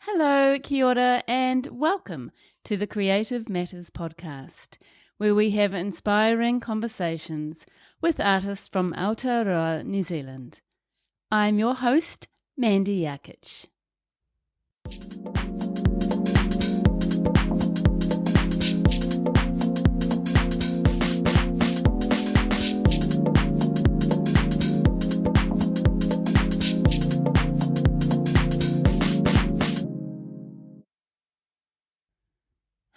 Hello, kia ora, and welcome to the Creative Matters podcast, where we have inspiring conversations with artists from Aotearoa, New Zealand. I'm your host, Mandy Jakic.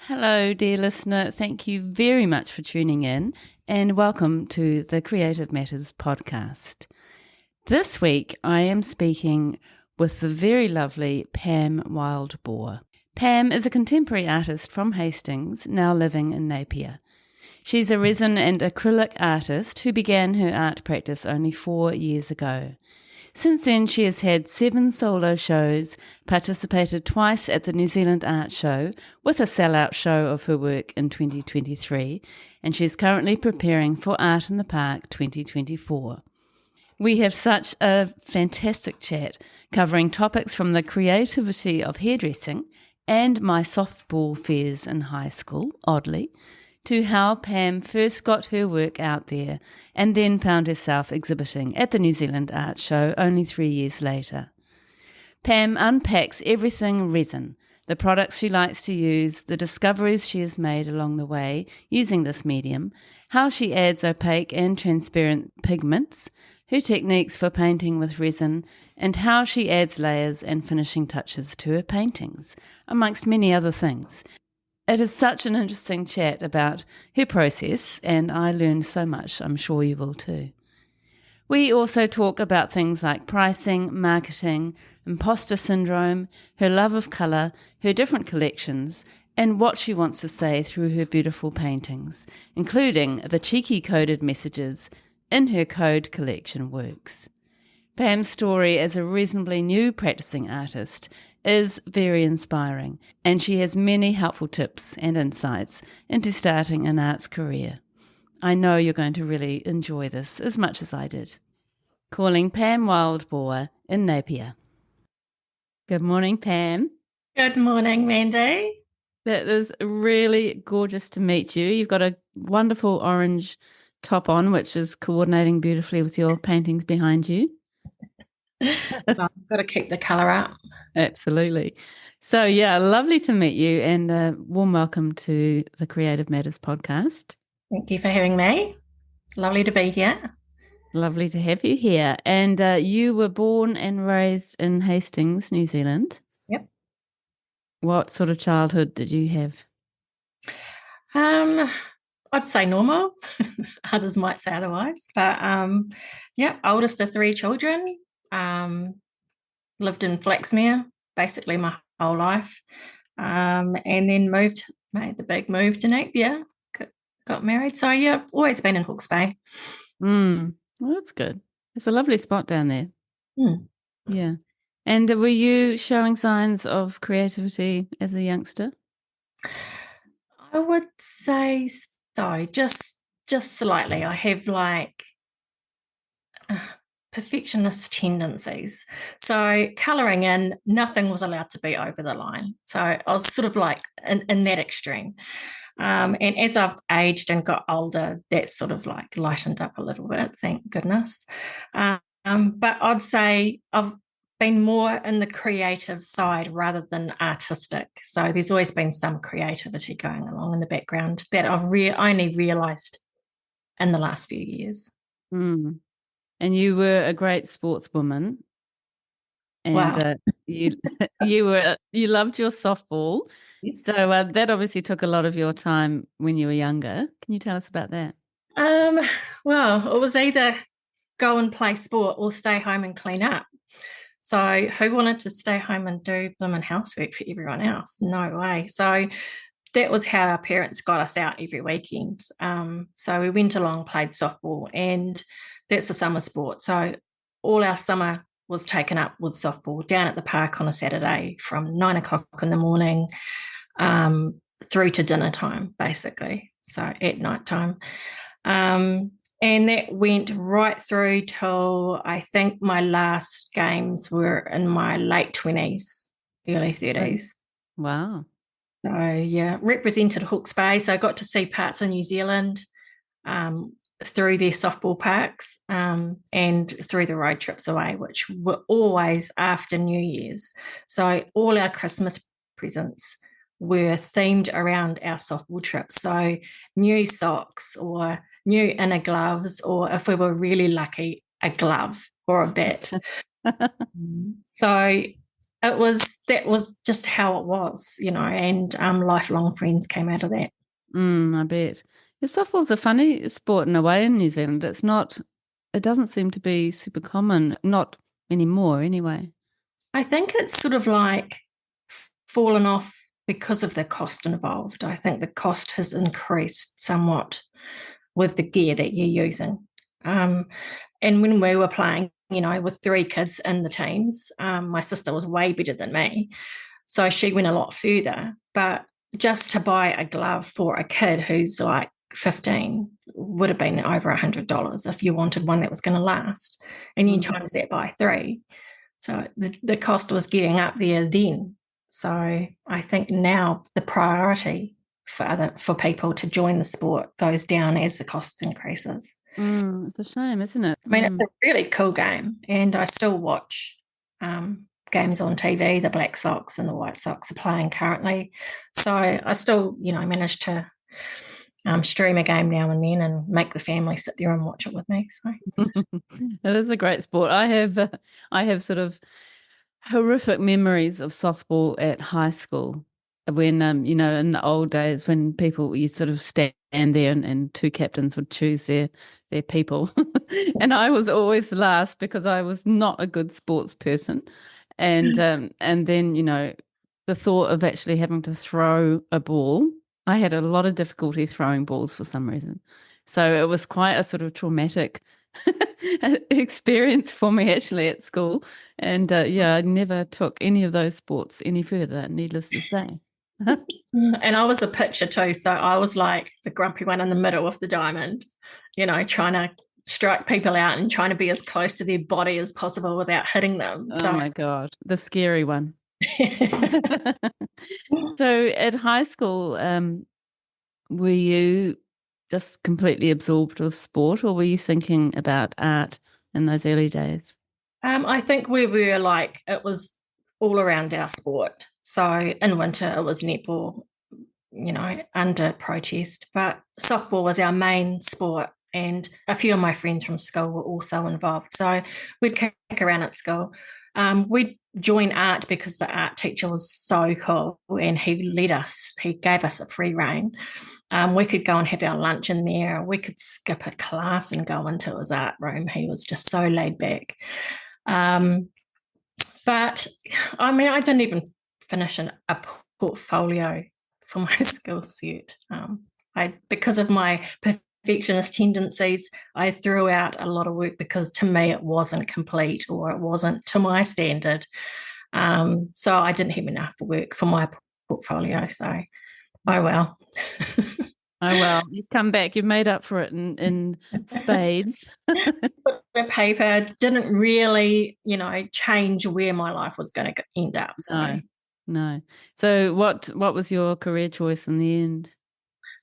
Hello, dear listener. Thank you very much for tuning in and welcome to the Creative Matters podcast. This week, I am speaking with the very lovely Pam Wildbore. Pam is a contemporary artist from Hastings, now living in Napier. She's a resin and acrylic artist who began her art practice only 4 years ago. Since then, she has had 7 solo shows, participated twice at the New Zealand Art Show with a sellout show of her work in 2023, and she is currently preparing for Art in the Park 2024. We have such a fantastic chat covering topics from the creativity of hairdressing and my softball fears in high school, oddly, to how Pam first got her work out there and then found herself exhibiting at the New Zealand Art Show only 3 years later. Pam unpacks everything resin, the products she likes to use, the discoveries she has made along the way using this medium, how she adds opaque and transparent pigments, her techniques for painting with resin, and how she adds layers and finishing touches to her paintings, amongst many other things. It is such an interesting chat about her process, and I learned so much. I'm sure you will too. We also talk about things like pricing, marketing, imposter syndrome, her love of colour, her different collections, and what she wants to say through her beautiful paintings, including the cheeky coded messages in her code collection works. Pam's story as a reasonably new practicing artist is very inspiring, and she has many helpful tips and insights into starting an arts career. I know you're going to really enjoy this as much as I did. Calling Pam Wildbore in Napier. Good morning, Pam. Good morning, Mandy. That is really gorgeous to meet you. You've got a wonderful orange top on, which is coordinating beautifully with your paintings behind you. I've got to keep the colour up. Absolutely. So, yeah, lovely to meet you, and a warm welcome to the Creative Matters podcast. Thank you for having me. Lovely to be here. Lovely to have you here. And you were born and raised in Hastings, New Zealand. Yep. What sort of childhood did you have? I'd say normal. Others might say otherwise. But, oldest of 3 children. Lived in Flaxmere basically my whole life, and then made the big move to Napier, got married. So yeah, always been in Hawke's Bay. Well, that's good. It's a lovely spot down there. Yeah. And were you showing signs of creativity as a youngster? I would say so, just slightly. I have perfectionist tendencies. So colouring in, nothing was allowed to be over the line. So I was sort of like in that extreme. And as I've aged and got older, that sort of like lightened up a little bit, thank goodness. But I'd say I've been more in the creative side rather than artistic. So there's always been some creativity going along in the background that I've only realised in the last few years. And you were a great sportswoman, and Wow. you loved your softball. Yes. So that obviously took a lot of your time when you were younger. Can you tell us about that? Well, it was either go and play sport or stay home and clean up. So who wanted to stay home and do blooming housework for everyone else? No way. So that was how our parents got us out every weekend. So we went along, played softball, and that's a summer sport. So all our summer was taken up with softball down at the park on a Saturday from 9 o'clock in the morning through to dinner time, basically. So at night time. And that went right through till I think my last games were in my late 20s. early Oh, 30s. wow. So yeah, represented Hawke's Bay. So I got to see parts of New Zealand um, through their softball parks and through the road trips away, which were always after New Year's. So all our Christmas presents were themed around our softball trips. So new socks or new inner gloves, or if we were really lucky, a glove or a bat. So that was just how it was, and lifelong friends came out of that. I bet. Yeah, softball's a funny sport in a way in New Zealand. It doesn't seem to be super common, not anymore anyway. I think it's sort of like fallen off because of the cost involved. I think the cost has increased somewhat with the gear that you're using. Um, and when we were playing, with three kids in the teams, my sister was way better than me. So she went a lot further. But just to buy a glove for a kid who's like 15 would have been over $100 if you wanted one that was going to last. And you times that by three. So the cost was getting up there then. So I think now the priority for people to join the sport goes down as the cost increases. It's a shame, isn't it? I mean, it's a really cool game, and I still watch games on TV. The Black Sox and the White Sox are playing currently, so I still, manage to stream a game now and then and make the family sit there and watch it with me. So. It is a great sport. I have sort of horrific memories of softball at high school when in the old days when people you sort of stand there and two captains would choose their people and I was always last because I was not a good sports person and then the thought of actually having to throw a ball, I had a lot of difficulty throwing balls for some reason, so it was quite a sort of traumatic experience for me actually at school. And yeah, I never took any of those sports any further, needless to say. And I was a pitcher too, so I was like the grumpy one in the middle of the diamond, trying to strike people out and trying to be as close to their body as possible without hitting them. Oh So my God, the scary one. So at high school, were you just completely absorbed with sport, or were you thinking about art in those early days? I think we were like, it was all around our sport. So in winter, it was netball, under protest, but softball was our main sport. And a few of my friends from school were also involved. So we'd kick around at school. We'd join art because the art teacher was so cool and he gave us a free rein. We could go and have our lunch in there. We could skip a class and go into his art room. He was just so laid back. But I mean, I didn't even finish a portfolio for my skill set. Because of my perfectionist tendencies, I threw out a lot of work because to me it wasn't complete or it wasn't to my standard. So I didn't have enough work for my portfolio. So, oh well. Oh well, you've come back. You've made up for it in spades. The paper didn't really, change where my life was going to end up. So, No. So what was your career choice in the end?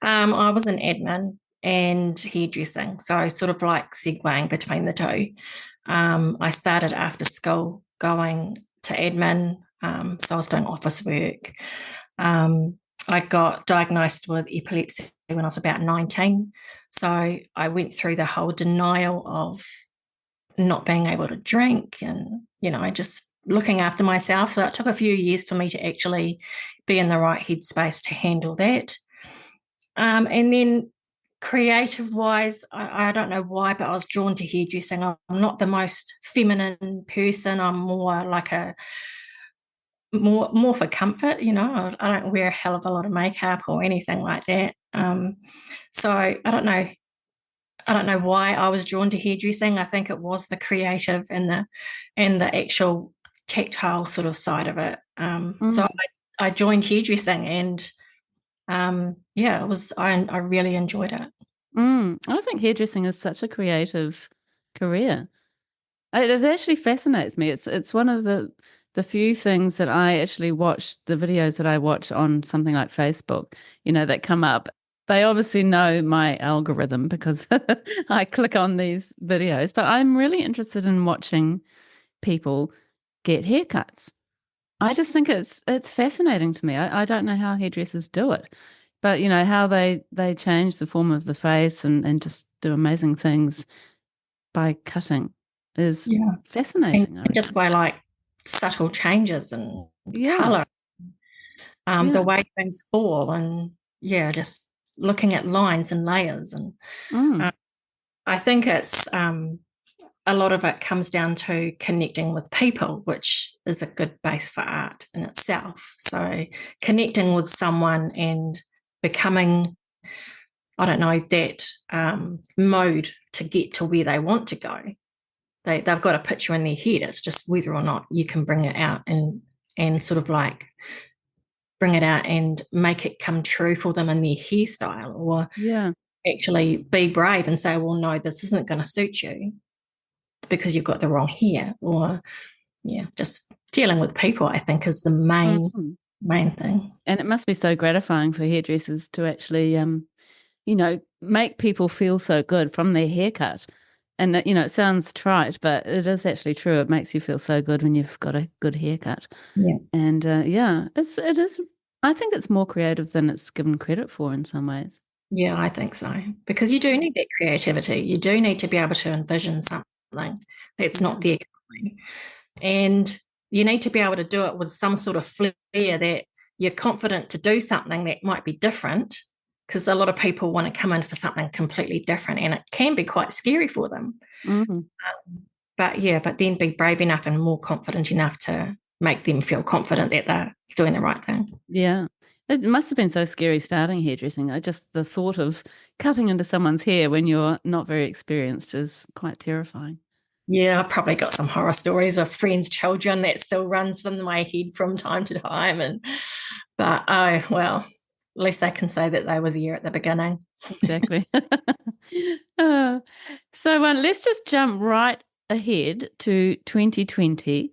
I was an admin and hairdressing, so sort of like segueing between the two. I started after school going to admin, so I was doing office work. I got diagnosed with epilepsy when I was about 19, so I went through the whole denial of not being able to drink and, just looking after myself. So it took a few years for me to actually be in the right headspace to handle that. And then creative wise, I don't know why, but I was drawn to hairdressing. I'm not the most feminine person. I'm more like more for comfort, I don't wear a hell of a lot of makeup or anything like that. So I don't know why I was drawn to hairdressing. I think it was the creative and the actual tactile sort of side of it. So I joined hairdressing and yeah, I really enjoyed it. I think hairdressing is such a creative career. It actually fascinates me. It's one of the the few things that I actually watch, the videos that I watch on something like Facebook, that come up, they obviously know my algorithm because I click on these videos. But I'm really interested in watching people get haircuts. I just think it's fascinating to me. I don't know how hairdressers do it, but how they change the form of the face and just do amazing things by cutting is Yeah. And fascinating, I just reckon. by like subtle changes and Yeah. color, the Yeah. way things fall, and yeah, just looking at lines and layers. And Mm. uh, I think it's a lot of it comes down to connecting with people, which is a good base for art in itself. So connecting with someone and becoming, I don't know, that mode to get to where they want to go. They've got a picture in their head. It's just whether or not you can bring it out and sort of like bring it out and make it come true for them in their hairstyle, or Yeah. actually be brave and say, well, no, this isn't going to suit you because you've got the wrong hair. Or yeah, just dealing with people, I think, is the Mm. main thing. And it must be so gratifying for hairdressers to actually, make people feel so good from their haircut. And, it sounds trite, but it is actually true. It makes you feel so good when you've got a good haircut. Yeah. And yeah, it is. I think it's more creative than it's given credit for in some ways. Yeah, I think so. Because you do need that creativity. You do need to be able to envision something that's Yeah. not there currently. And you need to be able to do it with some sort of flair that you're confident to do something that might be different. Because a lot of people want to come in for something completely different, and it can be quite scary for them. Hmm. But yeah, but then be brave enough and more confident enough to make them feel confident that they're doing the right thing. Yeah. It must have been so scary starting hairdressing. Just the thought of cutting into someone's hair when you're not very experienced is quite terrifying. Yeah, I've probably got some horror stories of friends' children that still runs in my head from time to time. But oh well, at least they can say that they were there at the beginning. Exactly. Uh, so let's just jump right ahead to 2020,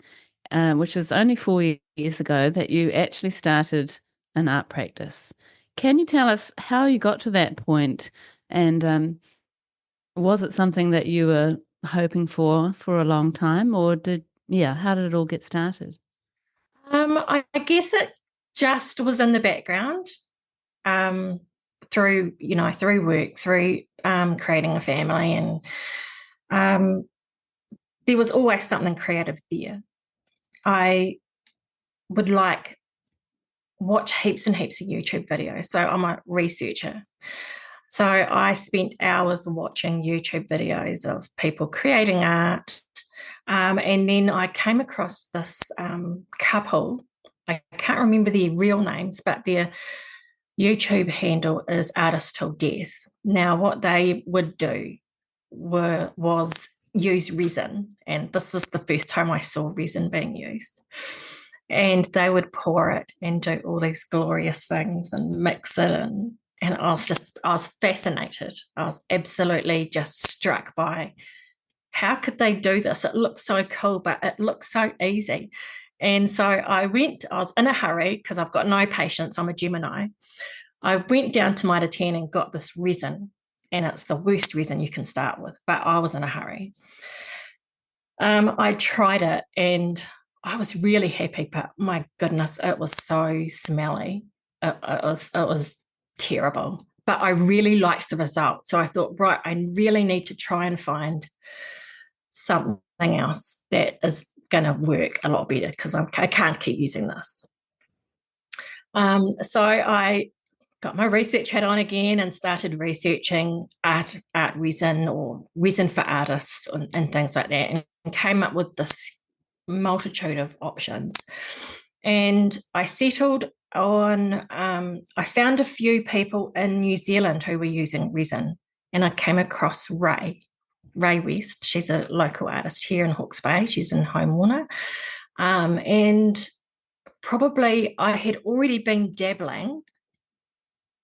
which was only 4 years ago that you actually started an art practice. Can you tell us how you got to that point, and was it something that you were hoping for a long time, or how did it all get started? I guess it just was in the background, um, through work, through creating a family, and um, there was always something creative there. I would like watch heaps and heaps of YouTube videos. So I'm a researcher. So I spent hours watching YouTube videos of people creating art. And then I came across this couple. I can't remember their real names, but their YouTube handle is Artist Till Death. Now, what they would do was use resin, and this was the first time I saw resin being used. And they would pour it and do all these glorious things and mix it and I was fascinated. I was absolutely just struck by how could they do this? It looks so cool, but it looks so easy. And so I was in a hurry because I've got no patience. I'm a Gemini. I went down to Mitre 10 and got this resin, and it's the worst resin you can start with, but I was in a hurry. I tried it and I was really happy, but my goodness, it was so smelly. It was terrible. But I really liked the result. So I thought, right, I really need to try and find something else that is going to work a lot better because I can't keep using this. So I got my research hat on again and started researching art resin or resin for artists and things like that, and came up with this multitude of options. And I settled on, I found a few people in New Zealand who were using resin, and I came across Ray West. She's a local artist here in Hawke's Bay. She's in Home Warner. And probably I had already been dabbling,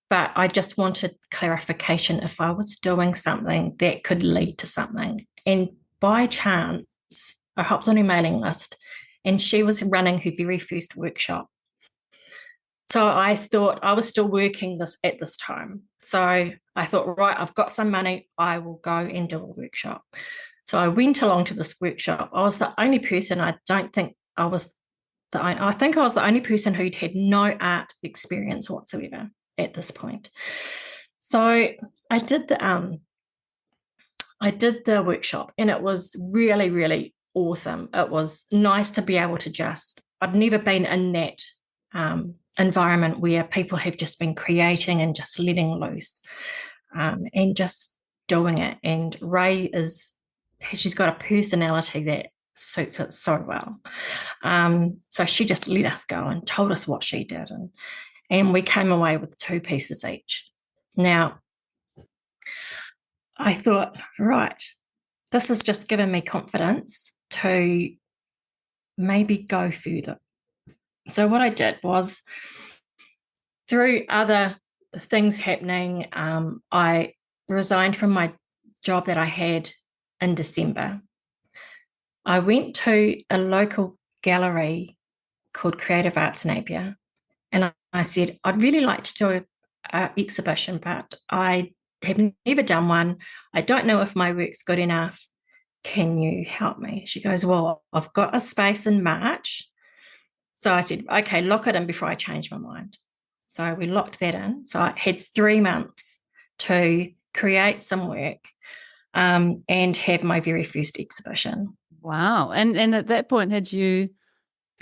but I just wanted clarification if I was doing something that could lead to something. And by chance, I hopped on her mailing list and she was running her very first workshop. So I thought I was still working at this time. So I thought, right, I've got some money. I will go and do a workshop. So I went along to this workshop. I was the only person. I don't think I was I think I was the only person who'd had no art experience whatsoever at this point. So I did the workshop, and it was really, really awesome. It was nice to be able to I'd never been in that environment where people have just been creating and just letting loose and just doing it. And she's got a personality that suits it so well. So she just let us go and told us what she did. And we came away with 2 pieces each. Now, I thought, right, this has just given me confidence to maybe go further. So what I did was, through other things happening, I resigned from my job that I had in December. I went to a local gallery called Creative Arts Napier, and I said, I'd really like to do an exhibition, but I have never done one. I don't know if my work's good enough. Can you help me? She goes, well, I've got a space in March. So I said, okay, lock it in before I change my mind. So we locked that in. So I had 3 months to create some work and have my very first exhibition. Wow. And at that point, had you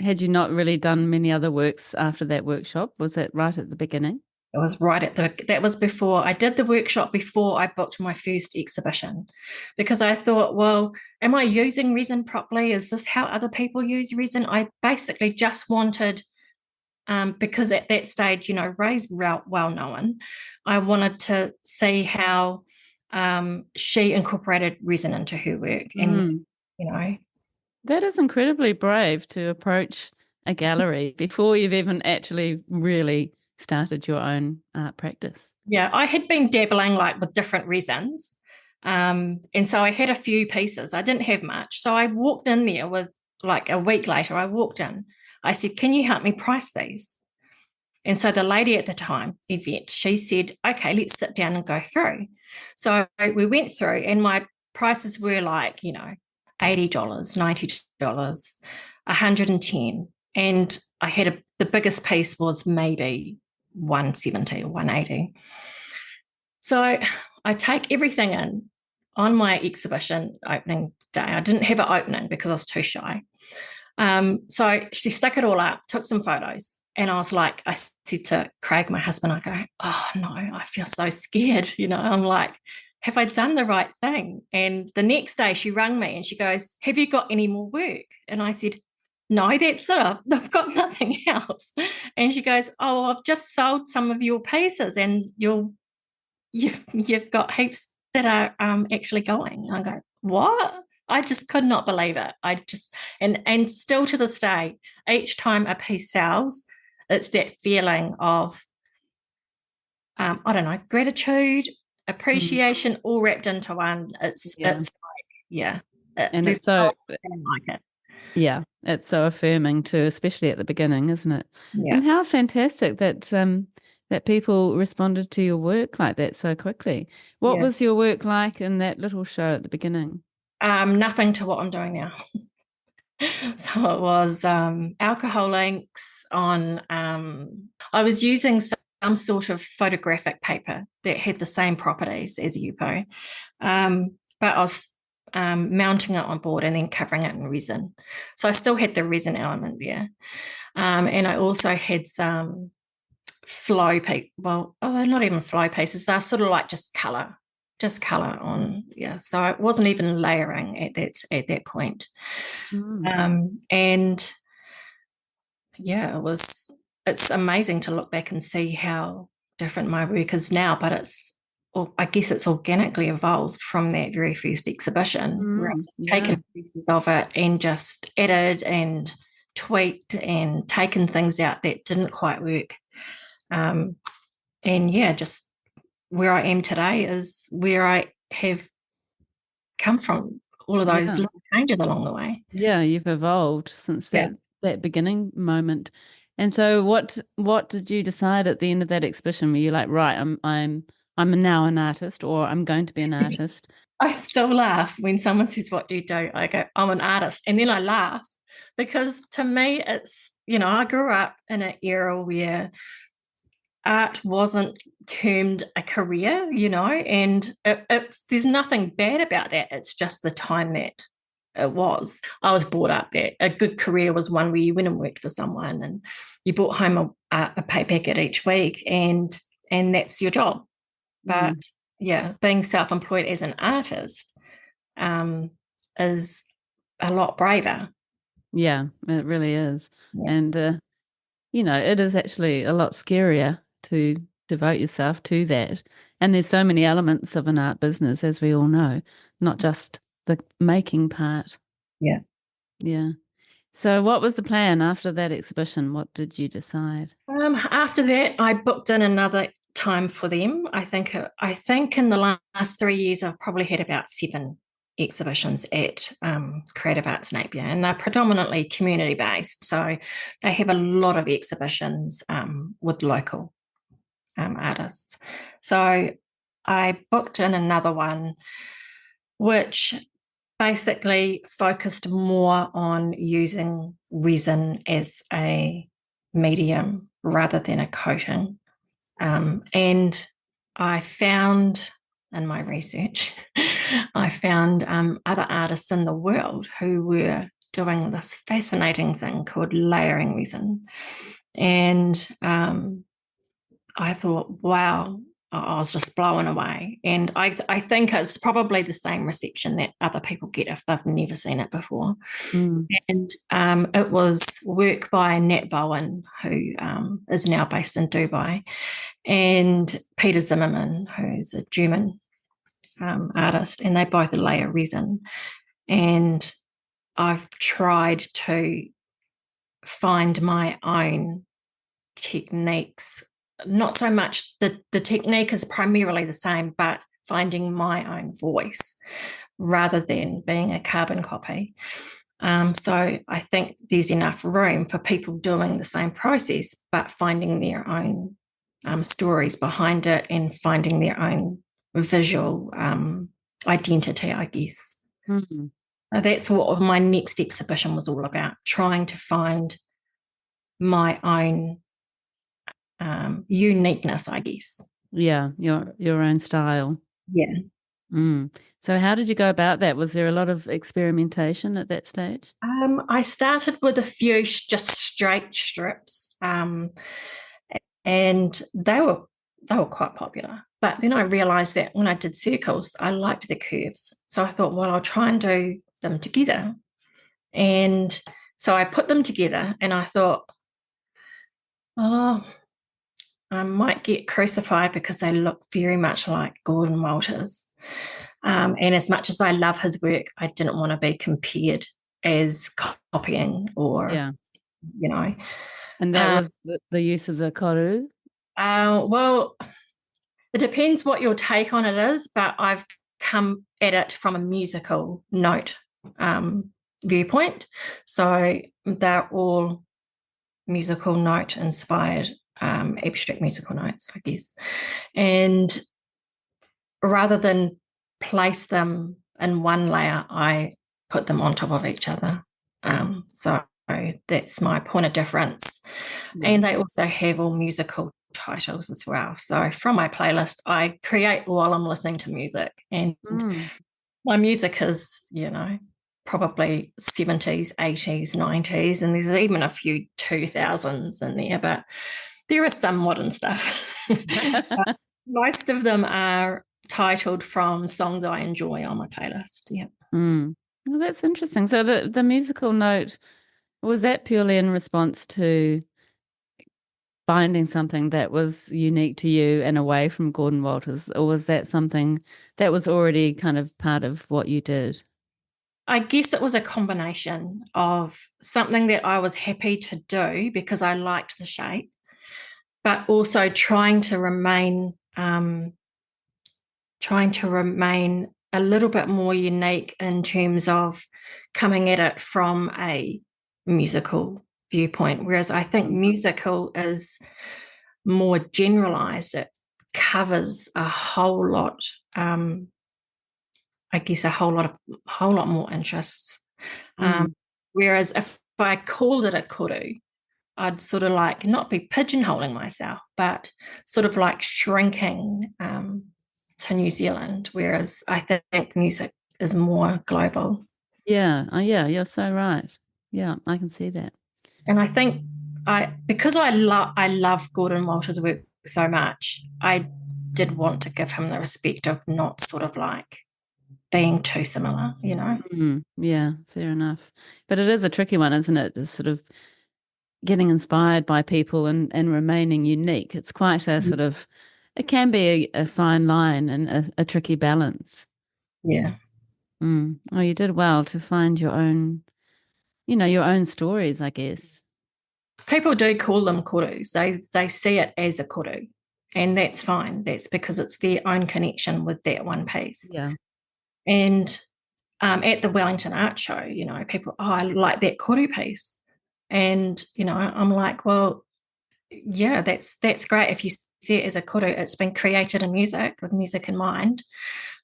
not really done many other works after that workshop? Was that right at the beginning? It was that was before I did the workshop, before I booked my first exhibition, because I thought, well, am I using resin properly? Is this how other people use resin? I basically just wanted, because at that stage, Ray's well known, I wanted to see how she incorporated resin into her work. And, That is incredibly brave to approach a gallery before you've even actually really started your own art practice. Yeah, I had been dabbling with different resins. And so I had a few pieces. I didn't have much. So I walked in there with, a week later, I said, can you help me price these? And so the lady at the time, Yvette, she said, okay, let's sit down and go through. So we went through, and my prices were $80, $90, $110. And I had the biggest piece was maybe 170 or 180. So I take everything in on my exhibition opening day. I didn't have it opening because I was too shy. So she stuck it all up, took some photos, and I said to Craig, my husband, I go, oh no, I feel so scared. I'm like, have I done the right thing? And the next day she rang me and she goes, have you got any more work? And I said, no, that's it. I've got nothing else. And she goes, oh, I've just sold some of your pieces, and you've got heaps that are actually going. And I go, what? I just could not believe it. And still to this day, each time a piece sells, it's that feeling of, I don't know, gratitude, appreciation, all wrapped into one. It's And it's so like it. Yeah, it's so affirming too, especially at the beginning, isn't it? Yeah. And how fantastic that that people responded to your work like that so quickly. What was your work like in that little show at the beginning? Nothing to what I'm doing now. So it was alcohol inks on, I was using some sort of photographic paper that had the same properties as Yupo, but I was mounting it on board and then covering it in resin. So I still had the resin element there. And I also had some flow not even flow pieces. They're sort of just color on. Yeah. So it wasn't even layering at that point. And yeah, it's amazing to look back and see how different my work is now, but I guess it's organically evolved from that very first exhibition, where I've taken pieces of it and just added and tweaked and taken things out that didn't quite work. And yeah, just where I am today is where I have come from all of those Yeah. little changes along the way. Yeah, you've evolved since Yeah. that beginning moment. And so what did you decide at the end of that exhibition? Were you like, right, I'm now an artist, or I'm going to be an artist? I still laugh when someone says, "What do you do?" I go, "I'm an artist." And then I laugh because to me, it's, I grew up in an era where art wasn't termed a career, and there's nothing bad about that. It's just the time that it was. I was brought up that a good career was one where you went and worked for someone and you brought home a pay packet each week, and that's your job. But Mm. yeah, being self-employed as an artist is a lot braver. Yeah, it really is. Yeah. And it is actually a lot scarier to devote yourself to that. And there's so many elements of an art business, as we all know, not just the making part. Yeah. Yeah. So what was the plan after that exhibition? What did you decide? After that, I booked in another time for them. I think in the last 3 years, I've probably had about 7 exhibitions at Creative Arts Napier, and they're predominantly community based. So they have a lot of exhibitions with local artists. So I booked in another one, which basically focused more on using resin as a medium rather than a coating. And I found in my research, I found other artists in the world who were doing this fascinating thing called layering resin. And I thought, wow, I was just blown away. And I think it's probably the same reception that other people get if they've never seen it before. Mm. And it was work by Nat Bowen, who is now based in Dubai, and Peter Zimmerman, who's a German artist, and they both layer resin. And I've tried to find my own techniques. Not so much the technique is primarily the same, but finding my own voice rather than being a carbon copy. So I think there's enough room for people doing the same process, but finding their own stories behind it and finding their own visual identity, I guess. Mm. So that's what my next exhibition was all about, trying to find my own uniqueness, I guess. Yeah, your own style. Yeah. Mm. So how did you go about that? Was there a lot of experimentation at that stage? I started with a few just straight strips, and they were quite popular. But then I realised that when I did circles, I liked the curves. So I thought, well, I'll try and do them together. And so I put them together, and I thought, oh, I might get crucified because they look very much like Gordon Walters. And as much as I love his work, I didn't want to be compared as copying or, Yeah. you know. And that Uh, was the use of the koru? well, it depends what your take on it is, but I've come at it from a musical note viewpoint. So they're all musical note inspired, abstract musical notes, I guess. And rather than place them in one layer, I put them on top of each other. So that's my point of difference. Yeah. And they also have all musical titles as well. So from my playlist, I create while I'm listening to music. And Mm. my music is, probably 70s, 80s, 90s, and there's even a few 2000s in there, but there is some modern stuff. Most of them are titled from songs I enjoy on my playlist. Yeah. Mm. Well, that's interesting. So the musical note, was that purely in response to finding something that was unique to you and away from Gordon Walters, or was that something that was already kind of part of what you did? I guess it was a combination of something that I was happy to do because I liked the shape, but also trying to remain a little bit more unique in terms of coming at it from a musical viewpoint, whereas I think musical is more generalized. It covers a whole lot, I guess, a whole lot more interests. Mm. Whereas if I called it a kuru, I'd sort of like not be pigeonholing myself, but sort of like shrinking to New Zealand. Whereas I think music is more global. Yeah. Oh, yeah. You're so right. Yeah, I can see that. And I think because I love Gordon Walter's work so much, I did want to give him the respect of not sort of like being too similar, you know. Yeah, fair enough. But it is a tricky one, isn't it? Just sort of getting inspired by people and remaining unique. It's quite a sort of, it can be a fine line and a tricky balance. Yeah. Oh, you did well to find your own, your own stories, I guess. People do call them kurus. They see it as a kuru, and that's fine. That's because it's their own connection with that one piece. Yeah. And at the Wellington Art Show, people, oh, I like that kuru piece, and I'm like, well, yeah, that's great if you see it as a kuru. It's been created in music with music in mind,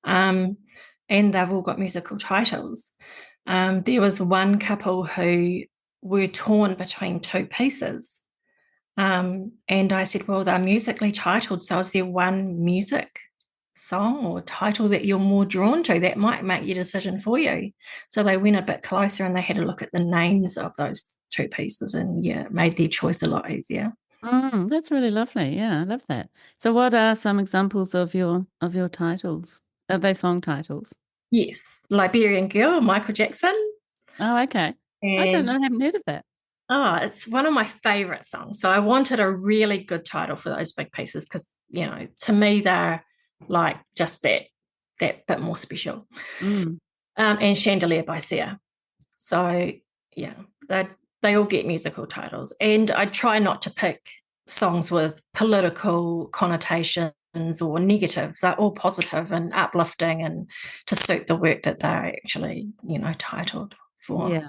um, and they've all got musical titles. There was one couple who were torn between two pieces. And I said, well, they're musically titled. So is there one music song or title that you're more drawn to that might make your decision for you? So they went a bit closer and they had a look at the names of those two pieces, and yeah, it made their choice a lot easier. That's really lovely. Yeah, I love that. So what are some examples of your titles? Are they song titles? Yes, Liberian Girl, Michael Jackson. Oh, okay. I don't know, And I haven't heard of that. it's one of my favorite songs. So I wanted a really good title for those big pieces because, to me, they're like just that bit more special. Mm. And Chandelier by Sia. So yeah, they all get musical titles. And I try not to pick songs with political connotations or negatives. They're all positive and uplifting and to suit the work that they're actually, titled for. Yeah,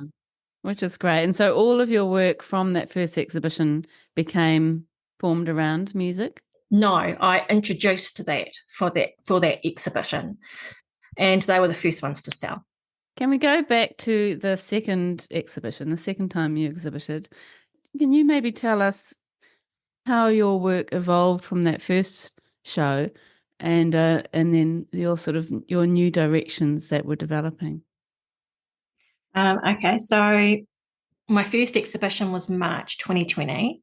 which is great. And so all of your work from that first exhibition became formed around music? No, I introduced that exhibition, and they were the first ones to sell. Can we go back to the second exhibition, the second time you exhibited? Can you maybe tell us how your work evolved from that first show and then your new directions that were developing? Okay, so my first exhibition was March 2020.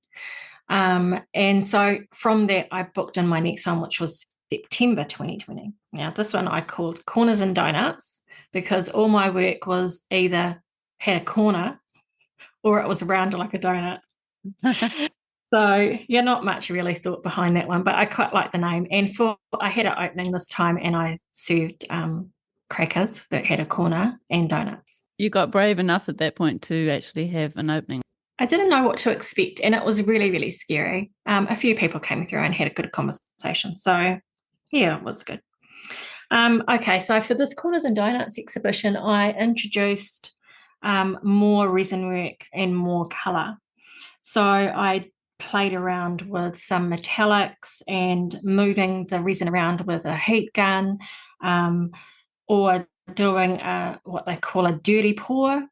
And so from that, I booked in my next one, which was September 2020. Now, this one I called Corners and Donuts because all my work was either had a corner or it was round like a donut. So, yeah, not much really thought behind that one, but I quite like the name. And I had an opening this time and I served crackers that had a corner and donuts. You got brave enough at that point to actually have an opening. I didn't know what to expect, and it was really, really scary. A few people came through and had a good conversation. So, yeah, it was good. Okay, so for this Corners and Donuts exhibition, I introduced more resin work and more colour. So I played around with some metallics and moving the resin around with a heat gun, or doing what they call a dirty pour,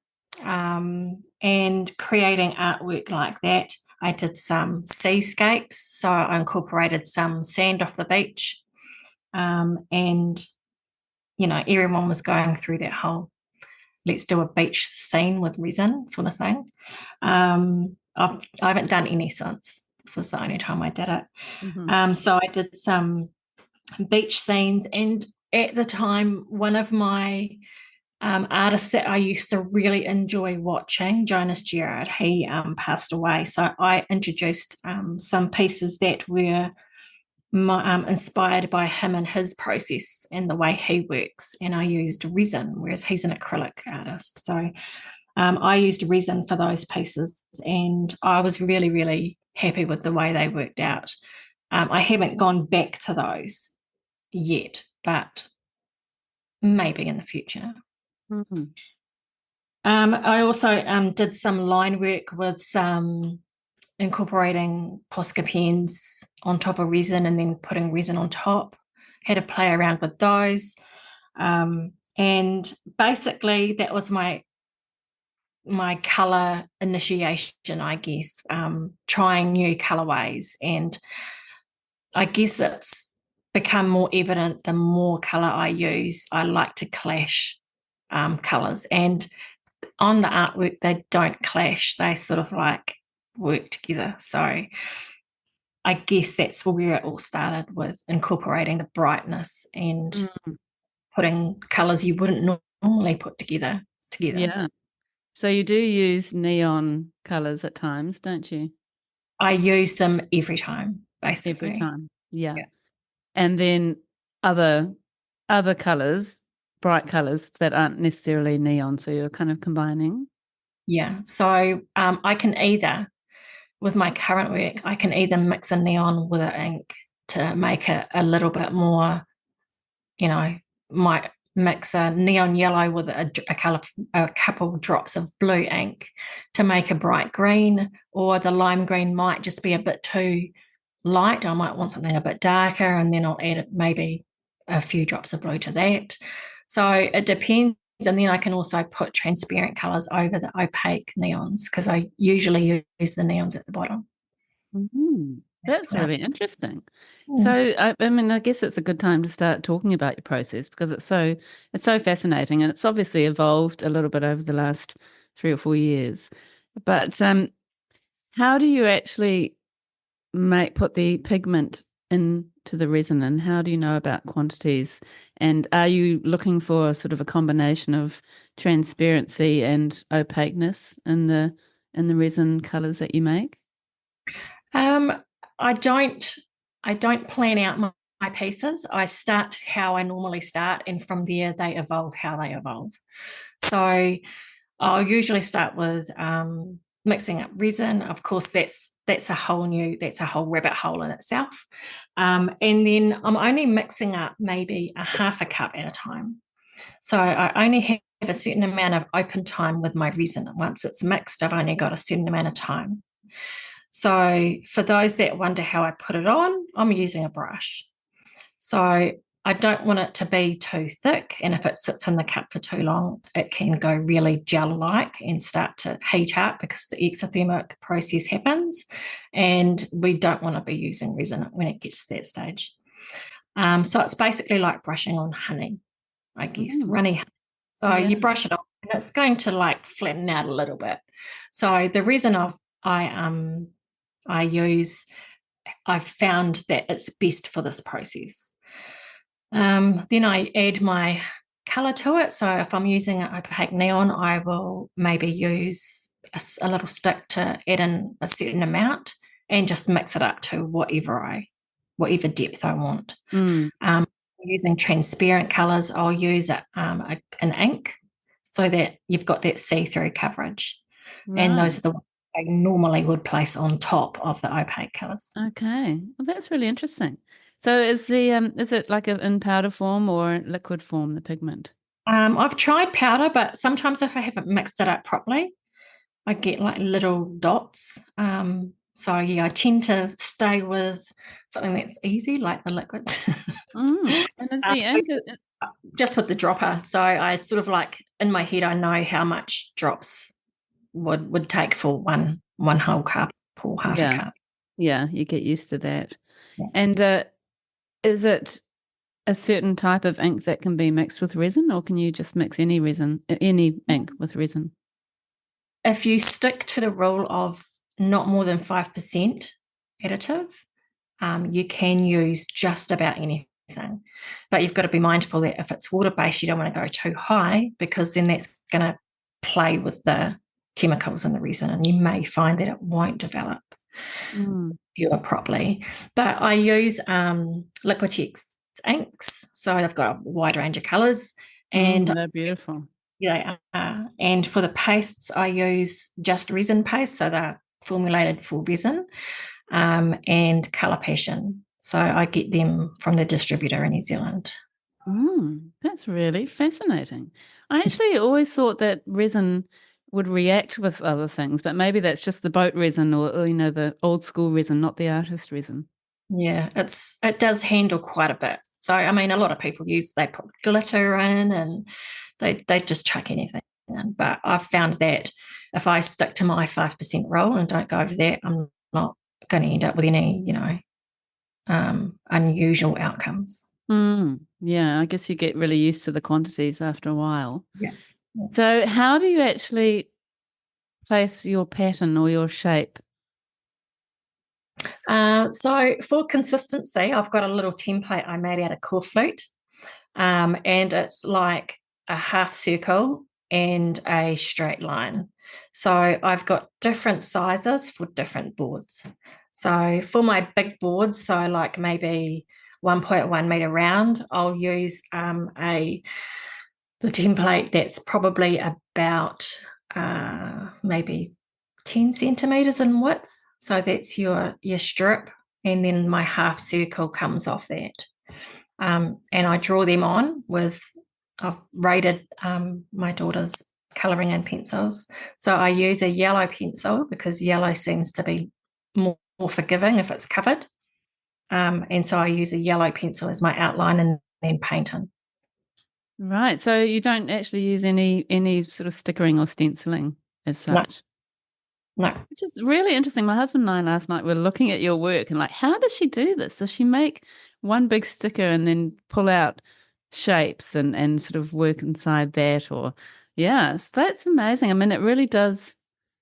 and creating artwork like that. I did some seascapes, so I incorporated some sand off the beach, and everyone was going through that whole let's do a beach scene with resin sort of thing. I haven't done any since. This was the only time I did it. Mm-hmm. So I did some beach scenes, and at the time, one of my artists that I used to really enjoy watching, Jonas Gerard, he passed away. So I introduced some pieces that were inspired by him and his process and the way he works. And I used resin, whereas he's an acrylic artist. So I used resin for those pieces, and I was really, really happy with the way they worked out. I haven't gone back to those yet, but maybe in the future. Mm-hmm. I also did some line work with some incorporating Posca pens on top of resin and then putting resin on top. Had to play around with those. And basically that was my color initiation, I guess, trying new colorways. And I guess it's become more evident the more color I use. I like to clash colors. And on the artwork, they don't clash. They sort of like work together. So I guess that's where it all started, with incorporating the brightness and Mm. putting colors you wouldn't normally put together. Yeah. So you do use neon colors at times, don't you? I use them every time, Every basically. time. Yeah. Yeah. And then other colors, bright colors that aren't necessarily neon, so you're kind of combining. Yeah. So I can either, with my current work, I can either mix a neon with an ink to make it a little bit more, might mix a neon yellow with a couple drops of blue ink to make a bright green, or the lime green might just be a bit too light. I might want something a bit darker, and then I'll add maybe a few drops of blue to that. So it depends. And then I can also put transparent colors over the opaque neons, because I usually use the neons at the bottom. Mm-hmm. That's That's what really interesting. So, I. I mean, I guess it's a good time to start talking about your process because it's so fascinating, and it's obviously evolved a little bit over the last 3 or 4 years. But how do you actually put the pigment into the resin, and how do you know about quantities? And are you looking for sort of a combination of transparency and opaqueness in the resin colors that you make? Um, I don't I don't plan out my pieces. I start how I normally start, and from there they evolve how they evolve. So I'll usually start with mixing up resin. Of course, that's a whole rabbit hole in itself. And then I'm only mixing up maybe a half a cup at a time. So I only have a certain amount of open time with my resin. Once it's mixed, I've only got a certain amount of time. So for those that wonder how I put it on, I'm using a brush. So I don't want it to be too thick. And if it sits in the cup for too long, it can go really gel-like and start to heat up because the exothermic process happens. And we don't want to be using resin when it gets to that stage. So it's basically like brushing on honey, I guess, Mm, runny honey. So yeah. you brush it off and it's going to like flatten out a little bit. So the reason I use, I've found that it's best for this process. Then I add my color to it. So if I'm using an opaque neon, I will maybe use a little stick to add in a certain amount and just mix it up to whatever depth I want. Mm, Using transparent colors, I'll use an ink so that you've got that see-through coverage. And those right. are the ones I normally would place on top of the opaque colors. Okay. Well, that's really interesting. So is it like in powder form or liquid form, the pigment? I've tried powder, but sometimes if I haven't mixed it up properly, I get like little dots. So yeah, I tend to stay with something that's easy, like the liquids. And is the ink Just with the dropper. So I sort of like in my head, I know how much drops would take for one whole cup or half a yeah, cup. yeah, you get used to that. Yeah. And is it a certain type of ink that can be mixed with resin, or can you just mix any resin, any ink with resin? If you stick to the rule of not more than 5% additive, you can use just about anything. But you've got to be mindful that if it's water-based, you don't want to go too high because then that's going to play with the chemicals in the resin and you may find that it won't develop Mm. pure properly. But I use Liquitex inks, so they've got a wide range of colours. And They're beautiful. yeah, and for the pastes, I use just resin paste, so they're formulated for resin, and Colour Passion. So I get them from the distributor in New Zealand. That's really fascinating. I actually always thought that resin would react with other things, but maybe that's just the boat resin or the old school resin, not the artist resin. Yeah, it does handle quite a bit. So I mean, a lot of people they put glitter in, and they just chuck anything in. But I've found that if I stick to my 5% rule and don't go over that, I'm not going to end up with any, unusual outcomes. Yeah, I guess you get really used to the quantities after a while. Yeah. So how do you actually place your pattern or your shape? So for consistency, I've got a little template I made out of core flute, and it's like a half circle and a straight line. So I've got different sizes for different boards. So for my big boards, so like maybe 1.1 meter round, I'll use the template that's probably about maybe 10 centimeters in width. So that's your strip, and then my half circle comes off that. And I draw them on with, I've rated my daughter's colouring in pencils. So I use a yellow pencil because yellow seems to be more forgiving if it's covered. And so I use a yellow pencil as my outline and then paint in. Right. So you don't actually use any sort of stickering or stenciling as No, such. no. Which is really interesting. My husband and I last night were looking at your work and like, how does she do this? Does she make one big sticker and then pull out shapes and sort of work inside that? Or yes, that's amazing. I mean, it really does.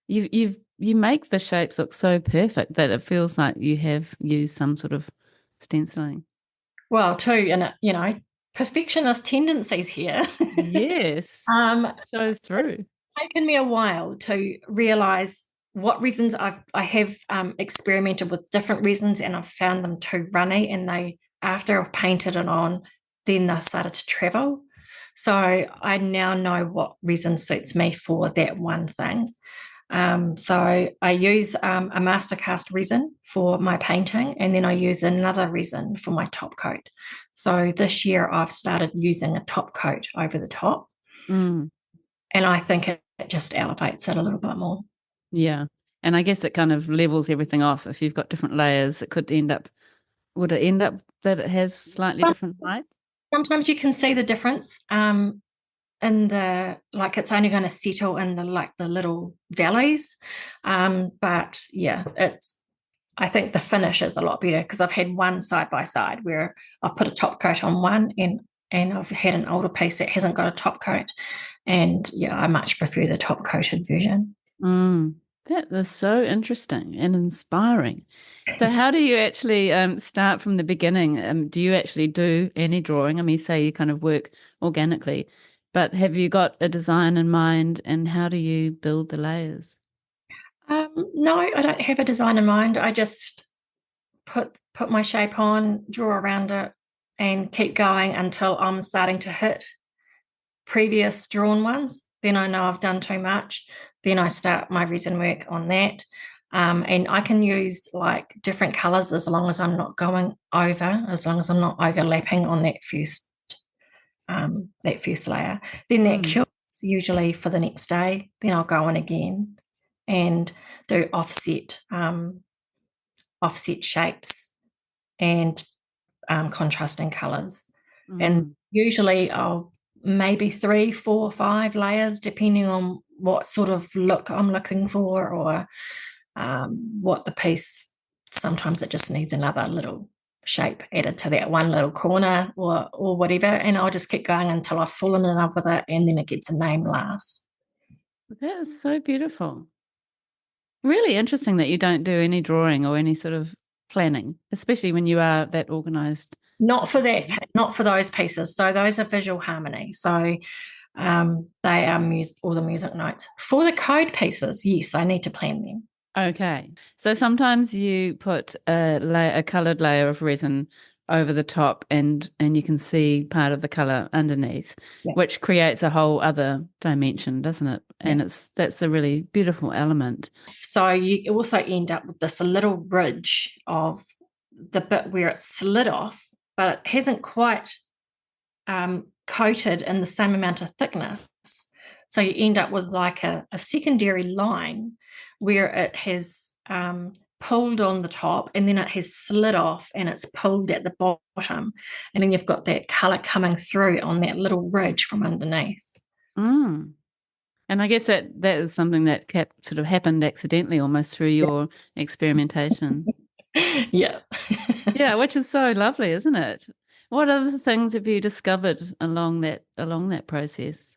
You make the shapes look so perfect that it feels like you have used some sort of stenciling. Well, too, and perfectionist tendencies here. Yes, um, shows it's through. taken me a while to realize what reasons I have experimented with different reasons, and I've found them too runny, and they, after I've painted it on, then they started to travel. So I now know what resin suits me for that one thing. So I use a mastercast resin for my painting, and then I use another resin for my top coat. So this year I've started using a top coat over the top, Mm. and I think it just elevates it a little bit more. Yeah. And I guess it kind of levels everything off. If you've got different layers, would it end up that it has slightly different height? Sometimes you can see the difference in the, like, it's only going to settle in the little valleys. But yeah, I think the finish is a lot better because I've had one side by side where I've put a top coat on one, and I've had an older piece that hasn't got a top coat. And yeah, I much prefer the top coated version. Mm. That is so interesting and inspiring. So how do you actually start from the beginning? Do you actually do any drawing? I mean, you say you kind of work organically, but have you got a design in mind and how do you build the layers? No, I don't have a design in mind. I just put my shape on, draw around it, and keep going until I'm starting to hit previous drawn ones. Then I know I've done too much. Then I start my resin work on that. And I can use like different colors as long as I'm not going over, as long as I'm not overlapping on that first layer. Then that Mm. cures usually for the next day. Then I'll go in again and do offset shapes and contrasting colors. And Mm. usually I'll maybe 3, 4, 5 layers, depending on what sort of look I'm looking for, or what the piece, sometimes it just needs another little shape added to that one little corner, or whatever. And I'll just keep going until I've fallen in love with it, and then it gets a name last. That is so beautiful. Really interesting that you don't do any drawing or any sort of planning, especially when you are that organized. Not for that, not for those pieces. So those are visual harmony. So they are all the music notes. For the code pieces, yes, I need to plan them. Okay. So sometimes you put a colored layer of resin over the top and you can see part of the color underneath, Yeah, which creates a whole other dimension, doesn't it? yeah. And that's a really beautiful element. So you also end up with this little ridge of the bit where it's slid off, but it hasn't quite coated in the same amount of thickness. So you end up with like a secondary line where it has pulled on the top and then it has slid off and it's pulled at the bottom. And then you've got that colour coming through on that little ridge from underneath. Mm. And I guess that is something that sort of happened accidentally almost through your experimentation. Yeah. Yeah, which is so lovely, isn't it? What other things have you discovered along that process?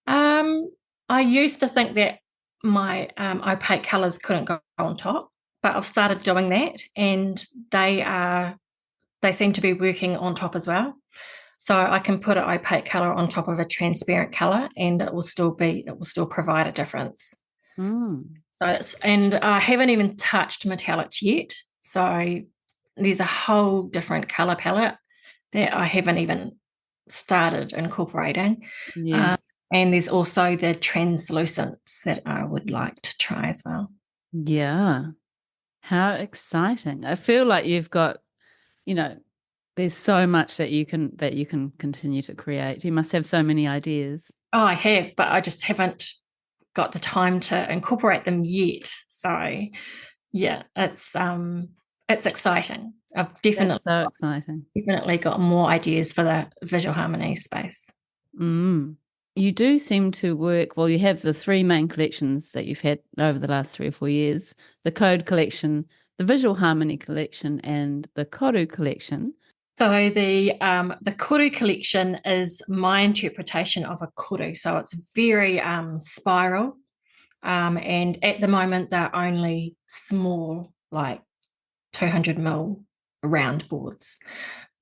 Um, I used to think that my opaque colours couldn't go on top, but I've started doing that, and they seem to be working on top as well. So I can put an opaque color on top of a transparent color, and it will still provide a difference. Mm. And I haven't even touched metallics yet. So there's a whole different color palette that I haven't even started incorporating. Yes. And there's also the translucents that I would like to try as well. Yeah. How exciting. I feel like you've got, you know, there's so much that you can continue to create. You must have so many ideas. Oh, I have, but I just haven't got the time to incorporate them yet. So yeah, it's exciting. I've That's so exciting. definitely got more ideas for the visual harmony space. Mm. You do seem to work, well, you have the three main collections that you've had over the last 3 or 4 years, the Code collection, the Visual Harmony collection, and the Koru collection. So the kuru collection is my interpretation of a kuru. So it's very spiral, and at the moment they're only small, like 200 mil round boards.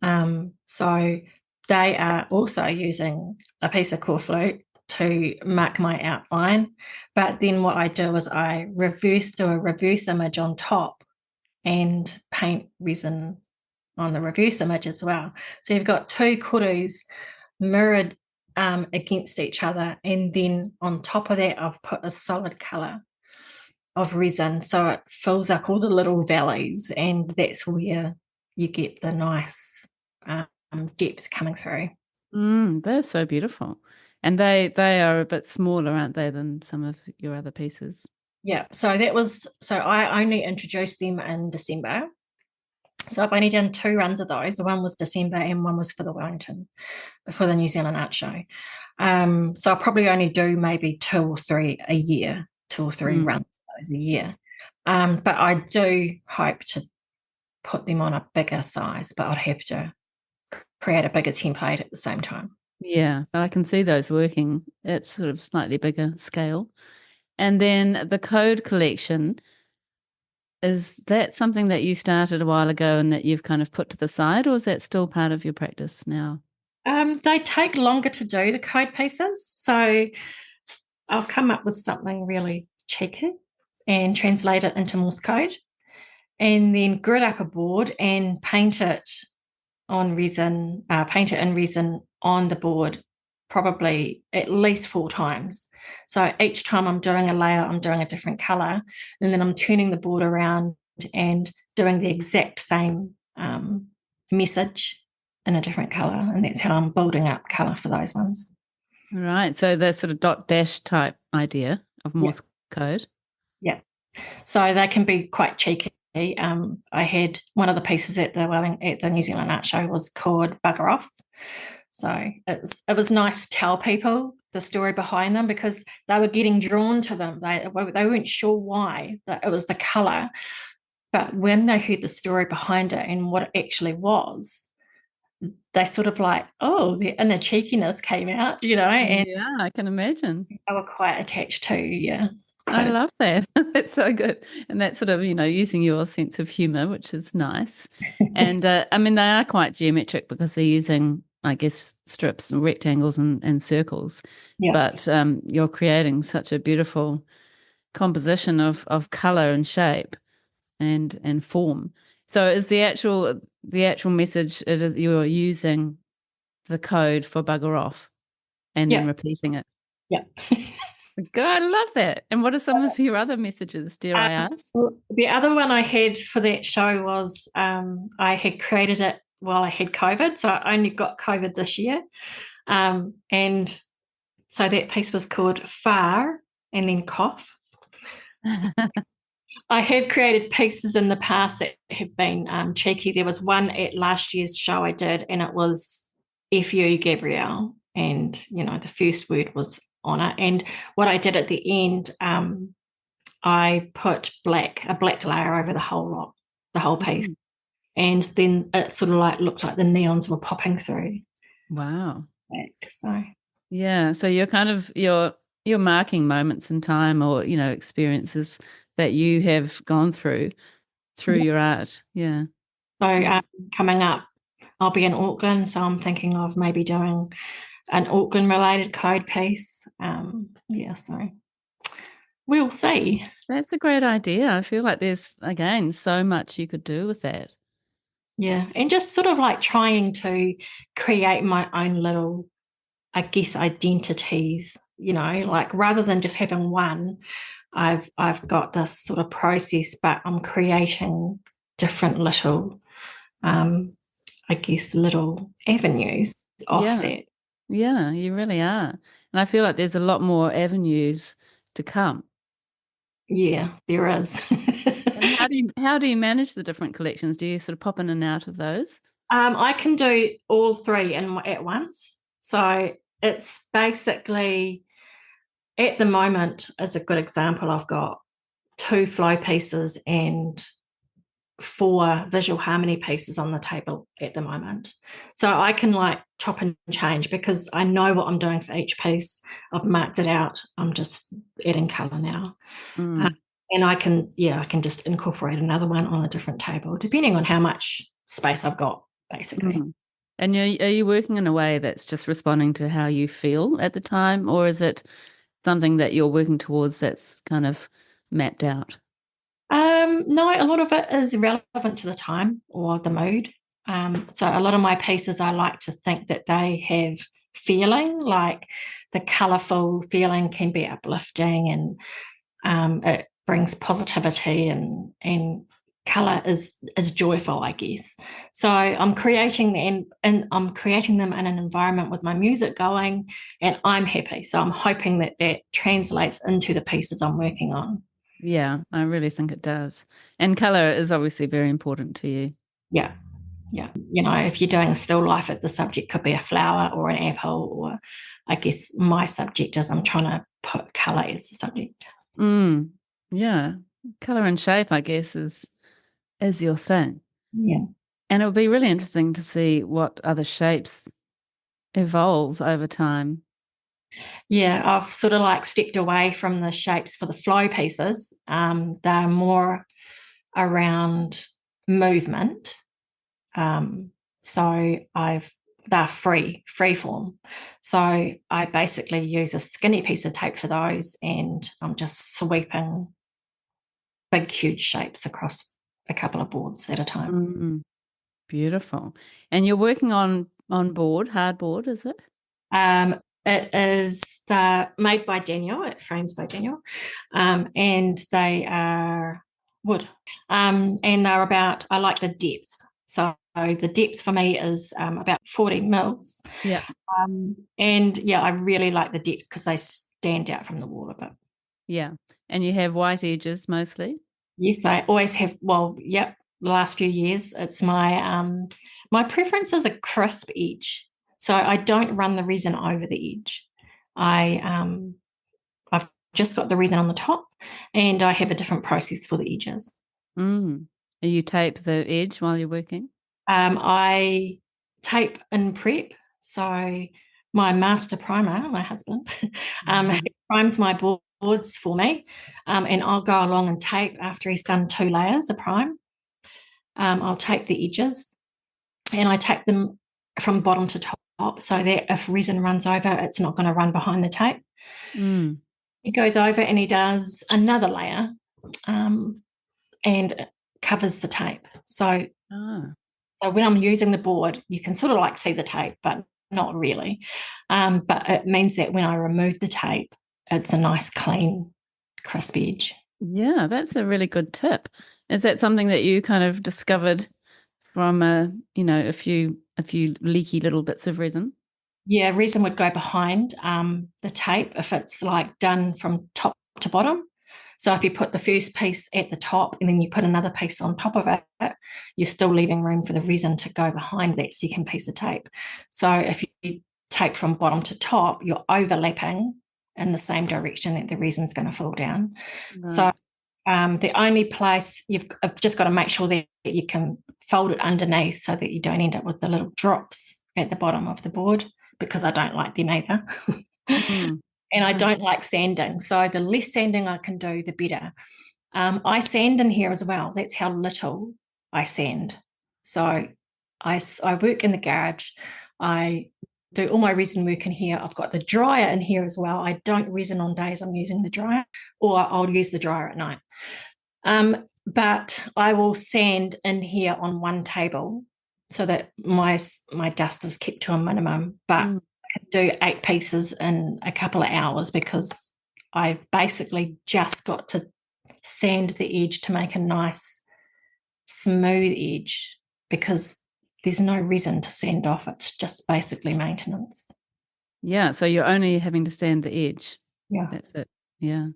So they are also using a piece of core flute to mark my outline. But then what I do is I do a reverse image on top and paint resin on the reverse image as well. So you've got two kurus mirrored against each other. And then on top of that, I've put a solid color of resin. So it fills up all the little valleys, and that's where you get the nice depth coming through. They're so beautiful. And they are a bit smaller, aren't they, than some of your other pieces? Yeah. So I only introduced them in December. So I've only done 2 runs of those. One was December and one was for the Wellington, for the New Zealand Art Show. So I'll probably only do maybe 2 or 3 a year, 2 or 3 runs of those a year. But I do hope to put them on a bigger size, but I'd have to create a bigger template at the same time. Yeah, but I can see those working at sort of slightly bigger scale. And then the Code collection, is that something that you started a while ago and that you've kind of put to the side, or is that still part of your practice now? They take longer to do, the code pieces. So I'll come up with something really cheeky and translate it into Morse code, and then grid up a board and paint it in resin on the board, probably at least 4 times. So each time I'm doing a layer, I'm doing a different color, and then I'm turning the board around and doing the exact same message in a different color. And that's how I'm building up color for those ones. Right. So the sort of dot dash type idea of Yeah. Morse code. Yeah. So they can be quite cheeky. I had one of the pieces at the New Zealand Art Show was called Bugger Off. So it was nice to tell people the story behind them, because they were getting drawn to them. They weren't sure why, that it was the color, but when they heard the story behind it and what it actually was, they sort of like, oh, and the cheekiness came out, and Yeah, I can imagine. they were quite attached to, yeah. I love that. That's so good. And that's sort of, using your sense of humor, which is nice. And I mean, they are quite geometric because they're using, I guess, strips and rectangles and circles. Yeah. But you're creating such a beautiful composition of color and shape and form. So is the actual message, it is you're using the code for bugger off and then Yeah. repeating it. Yeah. God, I love that. And what are some of your other messages, dare I ask? The other one I had for that show was I had created it while I had COVID. So I only got COVID this year. And so that piece was called Far and then Cough. So I have created pieces in the past that have been cheeky. There was one at last year's show I did, and it was F you, Gabrielle. And, the first word was on it. And what I did at the end, I put a black layer over the whole lot, the whole piece. And then it sort of like looked like the neons were popping through. Wow. So yeah, so you're kind of you're marking moments in time or experiences that you have gone through your art. Yeah. So coming up, I'll be in Auckland, so I'm thinking of maybe doing an Auckland related code piece. So we'll see. That's a great idea. I feel like there's, again, so much you could do with that. Yeah, and just sort of like trying to create my own little, I guess, identities, like rather than just having one, I've got this sort of process, but I'm creating different little, I guess, little avenues off that. Yeah, you really are. And I feel like there's a lot more avenues to come. Yeah, there is. And how do you manage the different collections? Do you sort of pop in and out of those? I can do all three at once. So it's basically, at the moment, as a good example, I've got 2 flow pieces and 4 visual harmony pieces on the table at the moment. So I can like chop and change because I know what I'm doing for each piece. I've marked it out. I'm just adding color now. And I can just incorporate another one on a different table, depending on how much space I've got, basically. And are you working in a way that's just responding to how you feel at the time, or is it something that you're working towards that's kind of mapped out? No, a lot of it is relevant to the time or the mood. So a lot of my pieces, I like to think that they have feeling, like the colourful feeling can be uplifting, and it brings positivity, and colour is joyful, I guess. So I'm creating them, and I'm creating them in an environment with my music going, and I'm happy. So I'm hoping that that translates into the pieces I'm working on. Yeah, I really think it does. And color is obviously very important to you. Yeah. Yeah. If you're doing a still life, the subject could be a flower or an apple, or I guess my subject is I'm trying to put colour as the subject. Yeah. Color and shape, I guess, is your thing. Yeah. And it would be really interesting to see what other shapes evolve over time. Yeah, I've sort of like stepped away from the shapes for the flow pieces. They're more around movement. So they're free form. So I basically use a skinny piece of tape for those, and I'm just sweeping big, huge shapes across a couple of boards at a time. Beautiful. And you're working on hardboard, is it? It is made by Daniel, frames by Daniel, and they are wood. And they're about, I like the depth. So the depth for me is about 40 mils. Yeah. And yeah, I really like the depth because they stand out from the wall a bit. Yeah. And you have white edges mostly? Yes, I always have. Well, yep. The last few years, it's my preference is a crisp edge. So I don't run the resin over the edge. I've just got the resin on the top, and I have a different process for the edges. You tape the edge while you're working? I tape in prep. So my master primer, my husband, he primes my boards for me, and I'll go along and tape after he's done 2 layers of prime. I'll tape the edges, and I tape them from bottom to top so that if resin runs over, it's not going to run behind the tape. He goes over and he does another layer, and covers the tape. So when I'm using the board, you can sort of like see the tape, but not really. But it means that when I remove the tape, it's a nice, clean, crisp edge. Yeah, that's a really good tip. Is that something that you kind of discovered from a few leaky little bits of resin. Yeah, resin would go behind the tape if it's like done from top to bottom. So if you put the first piece at the top and then you put another piece on top of it, you're still leaving room for the resin to go behind that second piece of tape. So if you tape from bottom to top, you're overlapping in the same direction that the resin's going to fall down. So Right. the only place you've just got to make sure that you can fold it underneath so that you don't end up with the little drops at the bottom of the board, because I don't like them either. Mm. And I don't like sanding. So the less sanding I can do, the better. I sand in here as well. That's how little I sand. So I work in the garage. I do all my resin work in here. I've got the dryer in here as well. I don't resin on days I'm using the dryer, or I'll use the dryer at night. But I will sand in here on one table so that my dust is kept to a minimum. But Mm. I can do 8 pieces in a couple of hours because I've basically just got to sand the edge to make a nice smooth edge, because there's no resin to sand off. It's just basically maintenance. Yeah, so you're only having to sand the edge. Yeah. That's it. Yeah.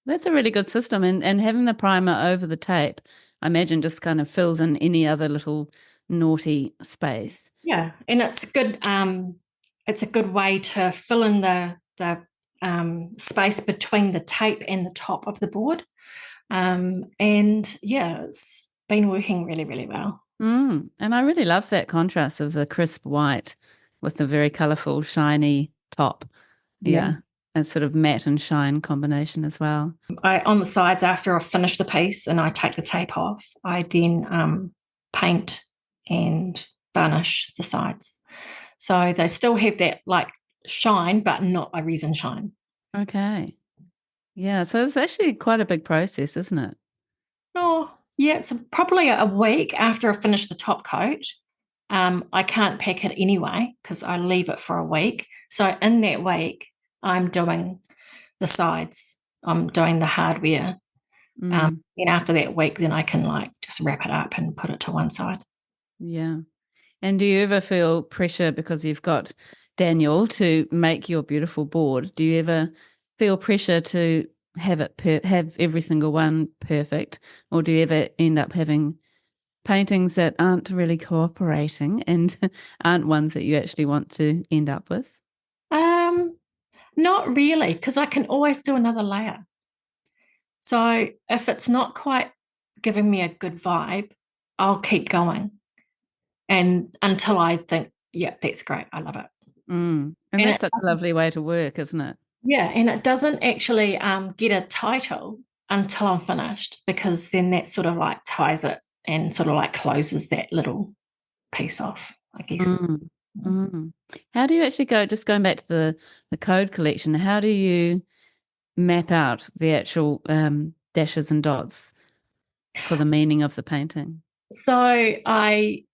That's a really good system. And having the primer over the tape, I imagine just kind of fills in any other little naughty space. Yeah, and it's a good way to fill in the space between the tape and the top of the board. And yeah, it's been working really, really well. And I really love that contrast of the crisp white with the very colourful, shiny top. Yeah. Yeah. And sort of matte and shine combination as well. On the sides, after I finish the piece and I take the tape off, I then paint and varnish the sides. So they still have that like shine, but not a resin shine. Okay. Yeah. So it's actually quite a big process, isn't it? Oh, yeah, it's probably a week after I finish the top coat. I can't pack it anyway because I leave it for a week. So in that week, I'm doing the sides. I'm doing the hardware. Mm, And after that week, then I can like just wrap it up and put it to one side. yeah. And do you ever feel pressure because you've got Daniel to make your beautiful board? Do you ever feel pressure to have every single one perfect, or do you ever end up having paintings that aren't really cooperating and aren't ones that you actually want to end up with? Um, Not really, because I can always do another layer. So if it's not quite giving me a good vibe, I'll keep going, and until I think, yeah, that's great, I love it. And And that's it such a lovely way to work, isn't it? Yeah, and it doesn't actually get a title until I'm finished, because then that sort of like ties it and sort of like closes that little piece off, I guess. Mm, mm. How do you actually go, just going back to the code collection, how do you map out the actual dashes and dots for the meaning of the painting? So I've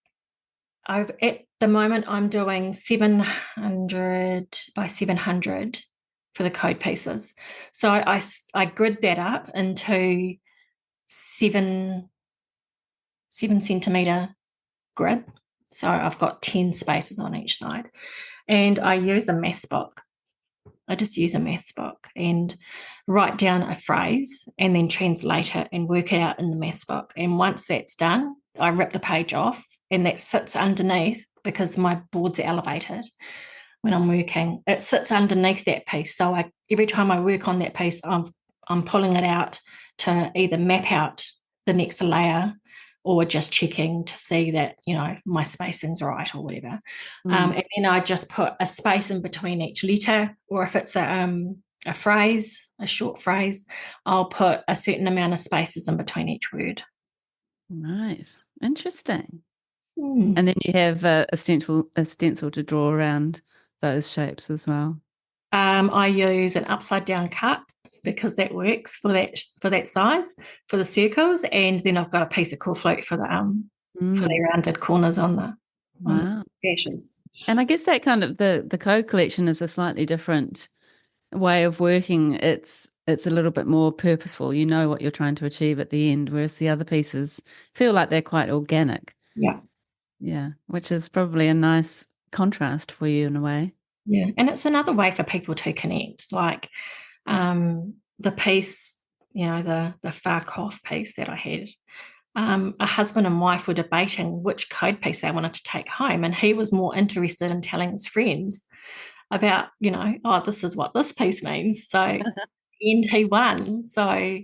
at the moment I'm doing 700 by 700 for the code pieces. So I grid that up into 7 centimeter grid. So I've got 10 spaces on each side. And I use a maths book. I just use a maths book and write down a phrase and then translate it and work it out in the maths book. And once that's done, I rip the page off, and that sits underneath, because my board's elevated when I'm working. It sits underneath that piece. So every time I work on that piece, I'm pulling it out to either map out the next layer, or just checking to see that, my spacing's right or whatever. And then I just put a space in between each letter, or if it's a phrase, a short phrase, I'll put a certain amount of spaces in between each word. Right. Interesting. Mm. And then you have a stencil to draw around those shapes as well. I use an upside down cup because that works for that size for the circles, and then I've got a piece of corflute for the Mm, rounded corners on the wow. dashes. And I guess that kind of the code collection is a slightly different way of working. It's a little bit more purposeful. You know what you're trying to achieve at the end, whereas the other pieces feel like they're quite organic. Yeah. Yeah, which is probably a nice contrast for you in a way. Yeah. And it's another way for people to connect. Like the piece, the far off piece that I had, a husband and wife were debating which code piece they wanted to take home. And he was more interested in telling his friends about, oh, this is what this piece means. So, and he won. So,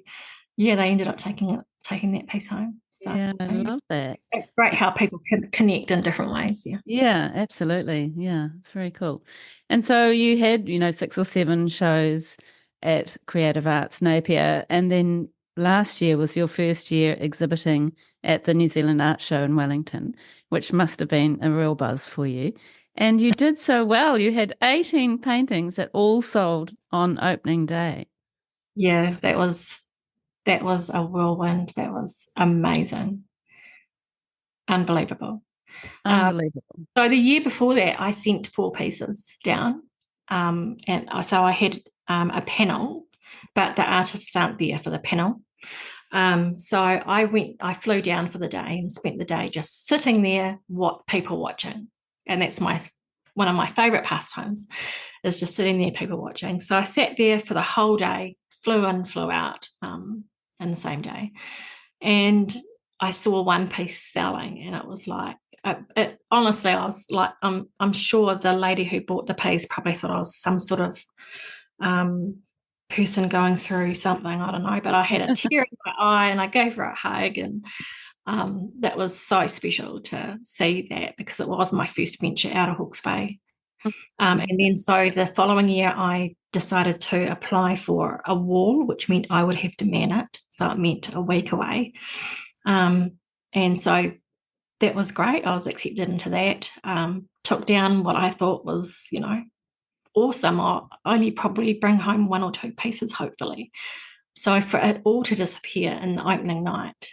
yeah, they ended up taking that piece home. So, Yeah, I love that. it's great how people can connect in different ways. Yeah. Yeah, absolutely. Yeah, it's very cool. And so you had, 6 or 7 shows at Creative Arts Napier, and then last year was your first year exhibiting at the New Zealand Art Show in Wellington, which must have been a real buzz for you. And you did so well. You had 18 paintings that all sold on opening day. Yeah, that was a whirlwind. That was amazing. Unbelievable. Um, Unbelievable. so the year before that, I sent 4 pieces down. And so I had a panel, but the artists aren't there for the panel. So I flew down for the day and spent the day just sitting there, people watching. And that's one of my favorite pastimes is just sitting there, people watching. So I sat there for the whole day, flew in, flew out in the same day. And I saw one piece selling, and it was like, honestly, I was like, I'm sure the lady who bought the piece probably thought I was some sort of um, person going through something. I don't know, but I had a tear in my eye, and I gave her a hug, and that was so special to see that because it was my first venture out of Hawke's Bay. And then so the following year, I decided to apply for a wall, which meant I would have to man it. So it meant a week away. And so that was great. I was accepted into that. Took down what I thought was, awesome. I'll only probably bring home 1 or 2 pieces, hopefully. So for it all to disappear in the opening night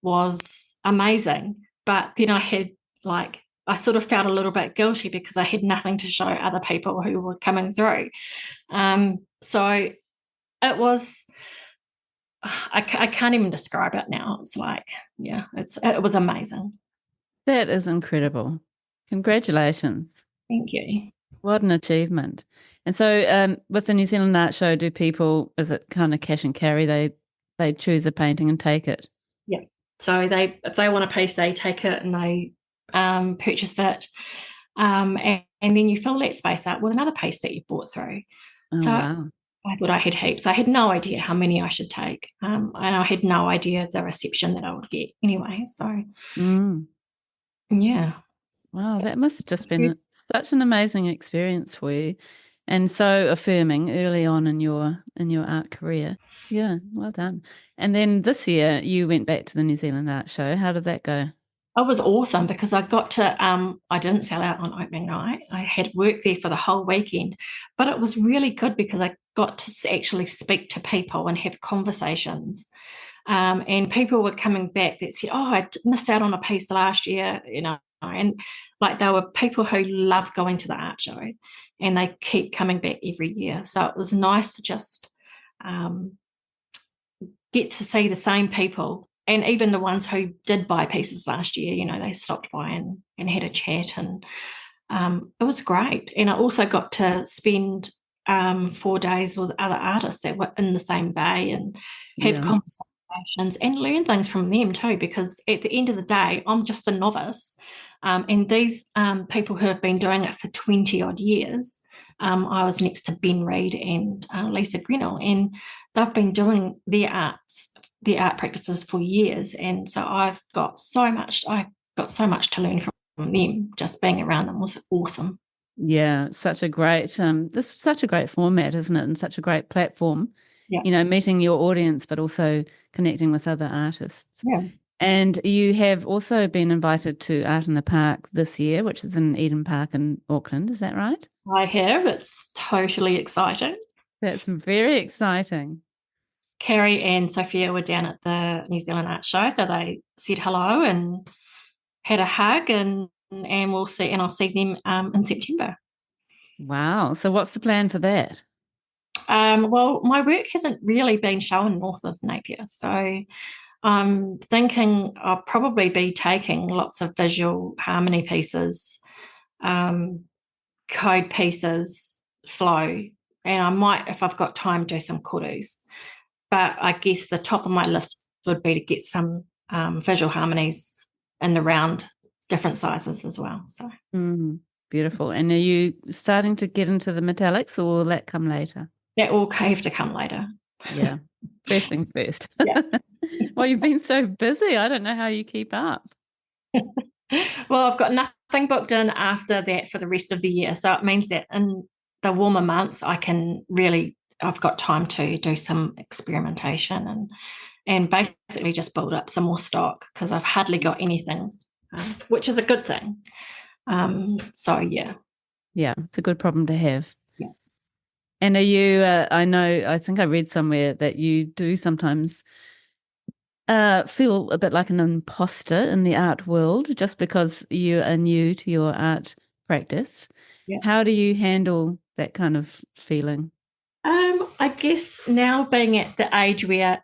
was amazing. But then I sort of felt a little bit guilty because I had nothing to show other people who were coming through. So it was, I can't even describe it now. It's like, yeah, it was amazing. That is incredible. Congratulations. Thank you. What an achievement. And so with the New Zealand Art Show, is it kind of cash and carry? They choose a painting and take it. Yeah. So if they want a piece, they take it and they purchase it. And then you fill that space up with another piece that you bought through. Oh, So wow. I thought I had heaps. I had no idea how many I should take. And I had no idea the reception that I would get anyway. So, Mm. yeah. Wow, that must have just been such an amazing experience for you and so affirming early on in your art career. Yeah, well done. And then this year you went back to the New Zealand Art Show. How did that go? It was awesome because I got to, I didn't sell out on opening night. I had worked there for the whole weekend, but it was really good because I got to actually speak to people and have conversations. And people were coming back that said, oh, missed out on a piece last year, and like they were people who love going to the art show and they keep coming back every year. So it was nice to just um, get to see the same people and even the ones who did buy pieces last year, they stopped by and had a chat and it was great. And I also got to spend 4 days with other artists that were in the same bay and have Yeah. conversations and learn things from them too, because at the end of the day, I'm just a novice. And these people who have been doing it for 20 odd years, I was next to Ben Reed and Lisa Grinnell, and they've been doing their art practices for years. And so I got so much to learn from them. Just being around them was awesome. Yeah, such a great this is such a great format, isn't it? And such a great platform, Yeah. meeting your audience but also connecting with other artists. Yeah. And you have also been invited to Art in the Park this year, which is in Eden Park in Auckland. Is that right? I have. It's totally exciting. That's very exciting. Carrie and Sophia were down at the New Zealand Art Show, so they said hello and had a hug, and I'll see them in September. Wow. So what's the plan for that? Well, my work hasn't really been shown north of Napier, so I'm thinking I'll probably be taking lots of visual harmony pieces, um, code pieces, flow, and I might, if I've got time, do some kurus. But I guess the top of my list would be to get some visual harmonies in the round, different sizes as well. So Beautiful. And are you starting to get into the metallics, or will that come later? that will have to come later. Yeah. First things first. Yeah. Well, you've been so busy. I don't know how you keep up. Well, I've got nothing booked in after that for the rest of the year. So it means that in the warmer months, I've got time to do some experimentation and basically just build up some more stock because I've hardly got anything, which is a good thing. So, yeah. Yeah, it's a good problem to have. Yeah. And are you, I think I read somewhere that you do sometimes feel a bit like an imposter in the art world just because you are new to your art practice. Yeah. How do you handle that kind of feeling? I guess now being at the age where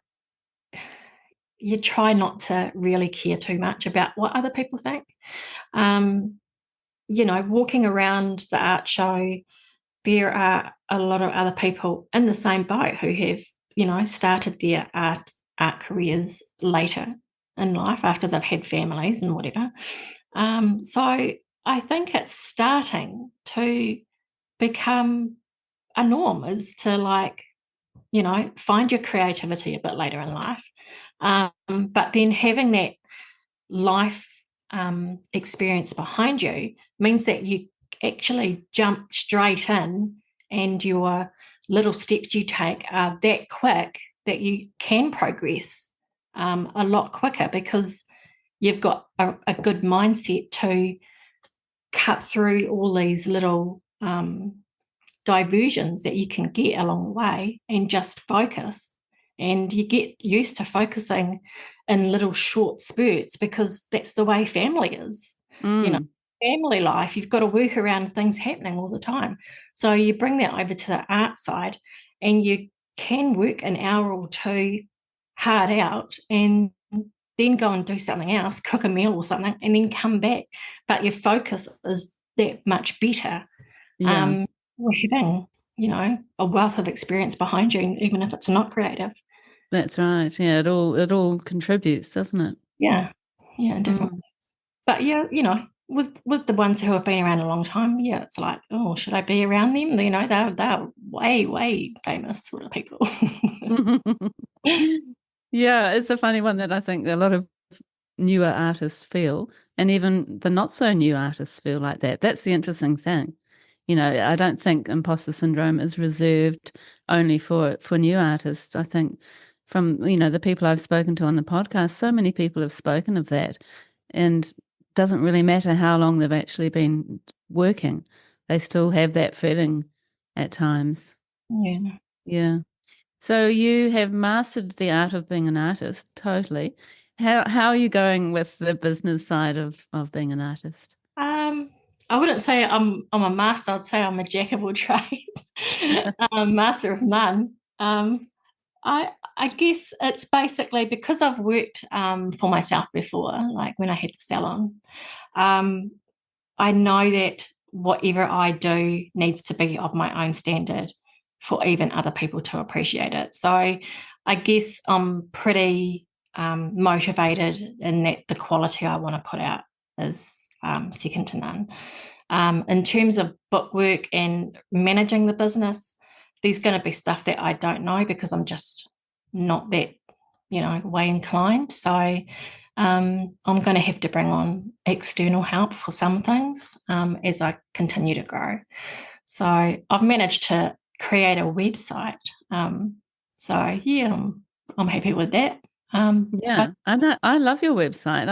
you try not to really care too much about what other people think. Walking around the art show, there are a lot of other people in the same boat who have, started their art careers later in life after they've had families and whatever. So I think it's starting to become a norm is to find your creativity a bit later in life. But then having that life experience behind you means that you actually jump straight in and your little steps you take are that quick that you can progress a lot quicker because you've got a good mindset to cut through all these little diversions that you can get along the way and just focus. And you get used to focusing in little short spurts because that's the way family is. Family life, you've got to work around things happening all the time. So you bring that over to the art side and you can work an hour or two hard out and then go and do something else, cook a meal or something, and then come back. But your focus is that much better. Yeah. Having, a wealth of experience behind you, even if it's not creative. That's right. Yeah, it all contributes, doesn't it? Yeah. Yeah, definitely. But yeah, with the ones who have been around a long time, yeah, it's like, oh, should I be around them? They're way, way famous sort of people. Yeah, it's a funny one that I think a lot of newer artists feel, and even the not so new artists feel like that. That's the interesting thing. I don't think imposter syndrome is reserved only for new artists. I think from, the people I've spoken to on the podcast, so many people have spoken of that. And it doesn't really matter how long they've actually been working. They still have that feeling at times. Yeah. Yeah. So you have mastered the art of being an artist, totally. How are you going with the business side of being an artist? I wouldn't say I'm a master. I'd say I'm a jack of all trades, master of none. I guess it's basically because I've worked for myself before, like when I had the salon. I know that whatever I do needs to be of my own standard for even other people to appreciate it. So I guess I'm pretty motivated in that the quality I want to put out is second to none. In terms of bookwork and managing the business, there's going to be stuff that I don't know because I'm just not that, way inclined. So I'm going to have to bring on external help for some things as I continue to grow. So I've managed to create a website. So yeah, I'm happy with that. Yeah, I love your website.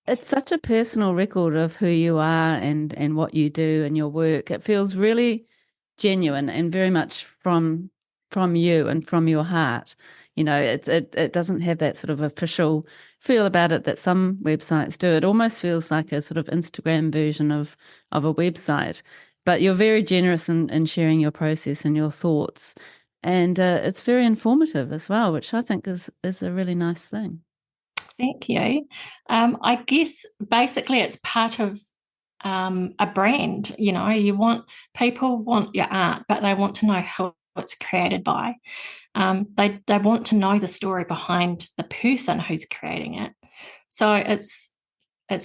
It's such a personal record of who you are and what you do and your work. It feels really genuine and very much from you and from your heart. It doesn't have that sort of official feel about it that some websites do. It almost feels like a sort of Instagram version of a website. But you're very generous in sharing your process and your thoughts. And it's very informative as well, which I think is a really nice thing. Thank you. I guess basically it's part of a brand. People want your art, but they want to know who it's created by. They want to know the story behind the person who's creating it. So it's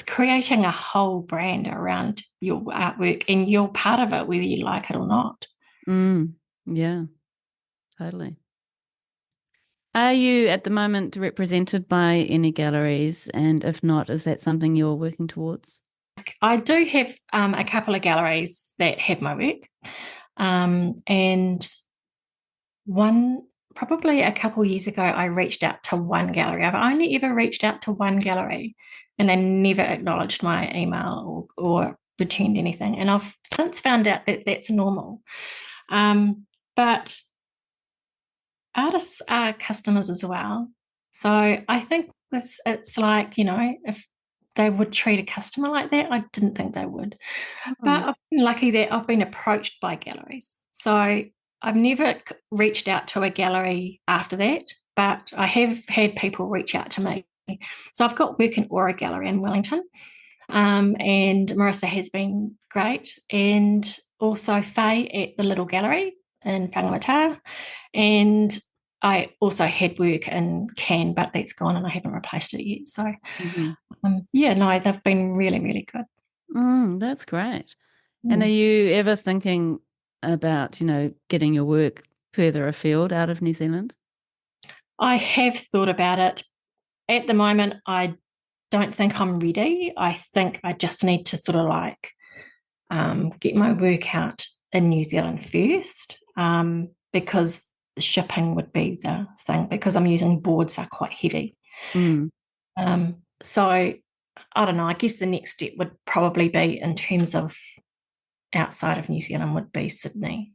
creating a whole brand around your artwork, and you're part of it, whether you like it or not. Yeah, totally. Are you at the moment represented by any galleries? And if not, is that something you're working towards? I do have a couple of galleries that have my work, and one probably a couple of years ago, I reached out to one gallery. I've only ever reached out to one gallery, and they never acknowledged my email or returned anything. And I've since found out that that's normal. But artists are customers as well. So I think it's like, if they would treat a customer like that, I didn't think they would. But I've been lucky that I've been approached by galleries. So I've never reached out to a gallery after that, but I have had people reach out to me. So I've got work in Aura Gallery in Wellington, and Marissa has been great, and also Faye at the Little Gallery in Whangamata. And I also had work in Cannes, but that's gone and I haven't replaced it yet. So, no, they've been really, really good. That's great. And are you ever thinking about, getting your work further afield out of New Zealand? I have thought about it. At the moment, I don't think I'm ready. I think I just need to sort of get my work out in New Zealand first, because the shipping would be the thing, because I'm using boards that are quite heavy. So I don't know, I guess the next step would probably be, in terms of outside of New Zealand, would be Sydney.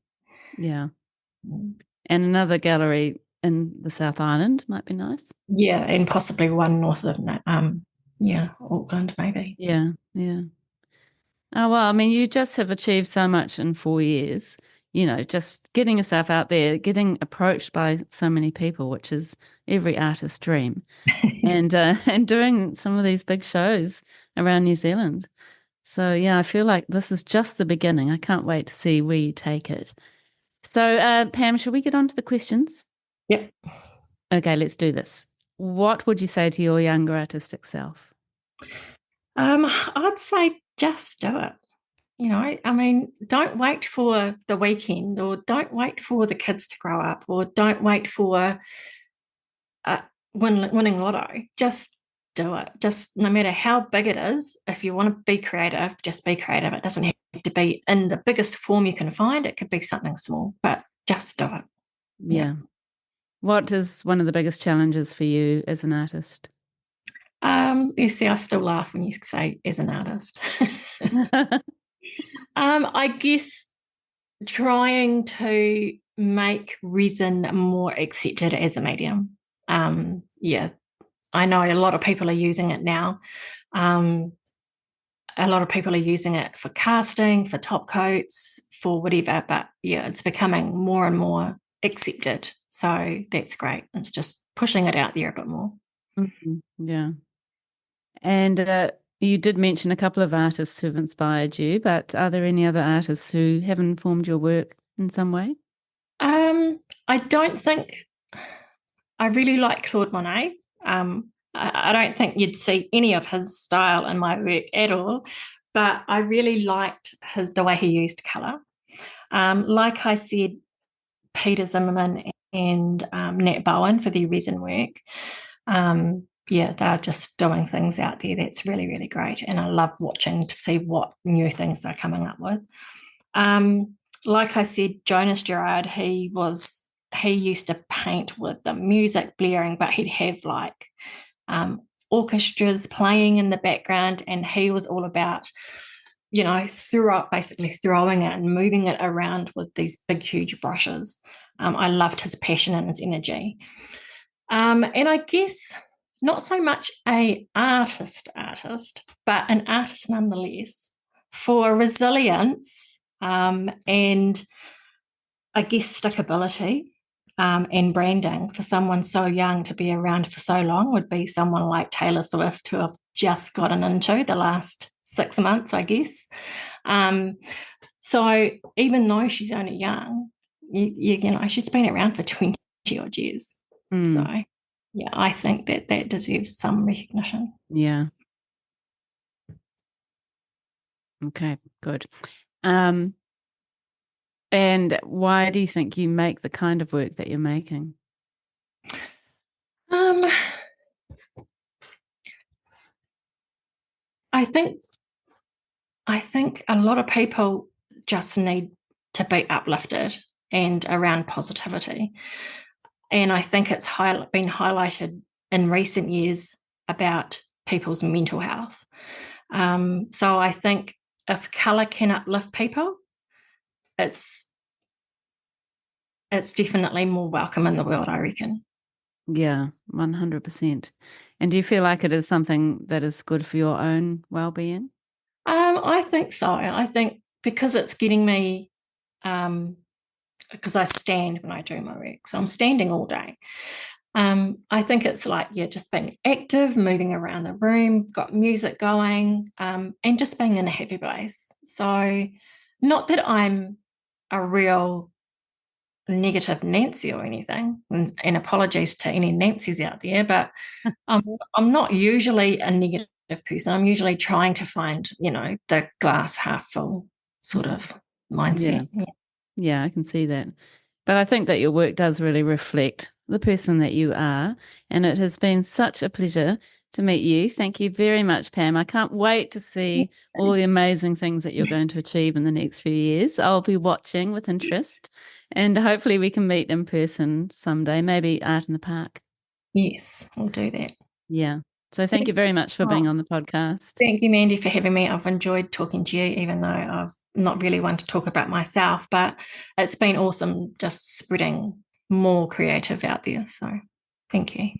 Yeah. And another gallery in the South Island might be nice. Yeah, and possibly one north of Auckland maybe. Yeah. Oh, well, I mean, you just have achieved so much in 4 years, just getting yourself out there, getting approached by so many people, which is every artist's dream, and doing some of these big shows around New Zealand. So, yeah, I feel like this is just the beginning. I can't wait to see where you take it. So, Pam, shall we get on to the questions? Yep. Okay, let's do this. What would you say to your younger artistic self? I'd say just do it. I mean, don't wait for the weekend, or don't wait for the kids to grow up, or don't wait for winning lotto. Just do it. Just no matter how big it is, if you want to be creative, just be creative. It doesn't have to be in the biggest form you can find. It could be something small, but just do it. Yeah. What is one of the biggest challenges for you as an artist? You see, I still laugh when you say as an artist. I guess trying to make resin more accepted as a medium. I know a lot of people are using it now. A lot of people are using it for casting, for top coats, for whatever, but it's becoming more and more accepted. So that's great. It's just pushing it out there a bit more. Yeah. And you did mention a couple of artists who've inspired you, but are there any other artists who have informed your work in some way? I don't think I really like Claude Monet. I don't think you'd see any of his style in my work at all, but I really liked the way he used colour. Like I said, Peter Zimmerman and Nat Bowen for their resin work. They're just doing things out there that's really, really great. And I love watching to see what new things they're coming up with. Like I said, Jonas Gerard, he used to paint with the music blaring, but he'd have orchestras playing in the background, and he was all about, basically throwing it and moving it around with these big, huge brushes. I loved his passion and his energy. And I guess not so much an artist, but an artist nonetheless, for resilience, and I guess stickability. and branding for someone so young to be around for so long would be someone like Taylor Swift, who I've just gotten into the last 6 months, I guess. So even though she's only young, you know, she's been around for 20 odd years. So yeah, I think that deserves some recognition. Yeah. Okay, good. And why do you think you make the kind of work that you're making? I think a lot of people just need to be uplifted and around positivity. And I think it's been highlighted in recent years about people's mental health. So I think if colour can uplift people, it's definitely more welcome in the world, I reckon. Yeah, 100%. And do you feel like it is something that is good for your own well-being? I think so. I think because it's getting me, because I stand when I do my work, so I'm standing all day. I think it's like, yeah, just being active, moving around the room, got music going, and just being in a happy place. So, not that I'm a real negative Nancy or anything, and apologies to any Nancys out there, but I'm not usually a negative person. I'm usually trying to find, you know, the glass half full sort of Yeah. mindset. Yeah. Yeah, I can see that. But I think that your work does really reflect the person that you are. And it has been such a pleasure to meet you. Thank you very much, Pam. I can't wait to see all the amazing things that you're going to achieve in the next few years. I'll be watching with interest and hopefully we can meet in person someday, maybe out in the park. Yes, we'll do that. Yeah. So thank you very much for being on the podcast. Thank you, Mandy, for having me. I've enjoyed talking to you, even though I've not really one to talk about myself, but it's been awesome just spreading more creative out there. So thank you.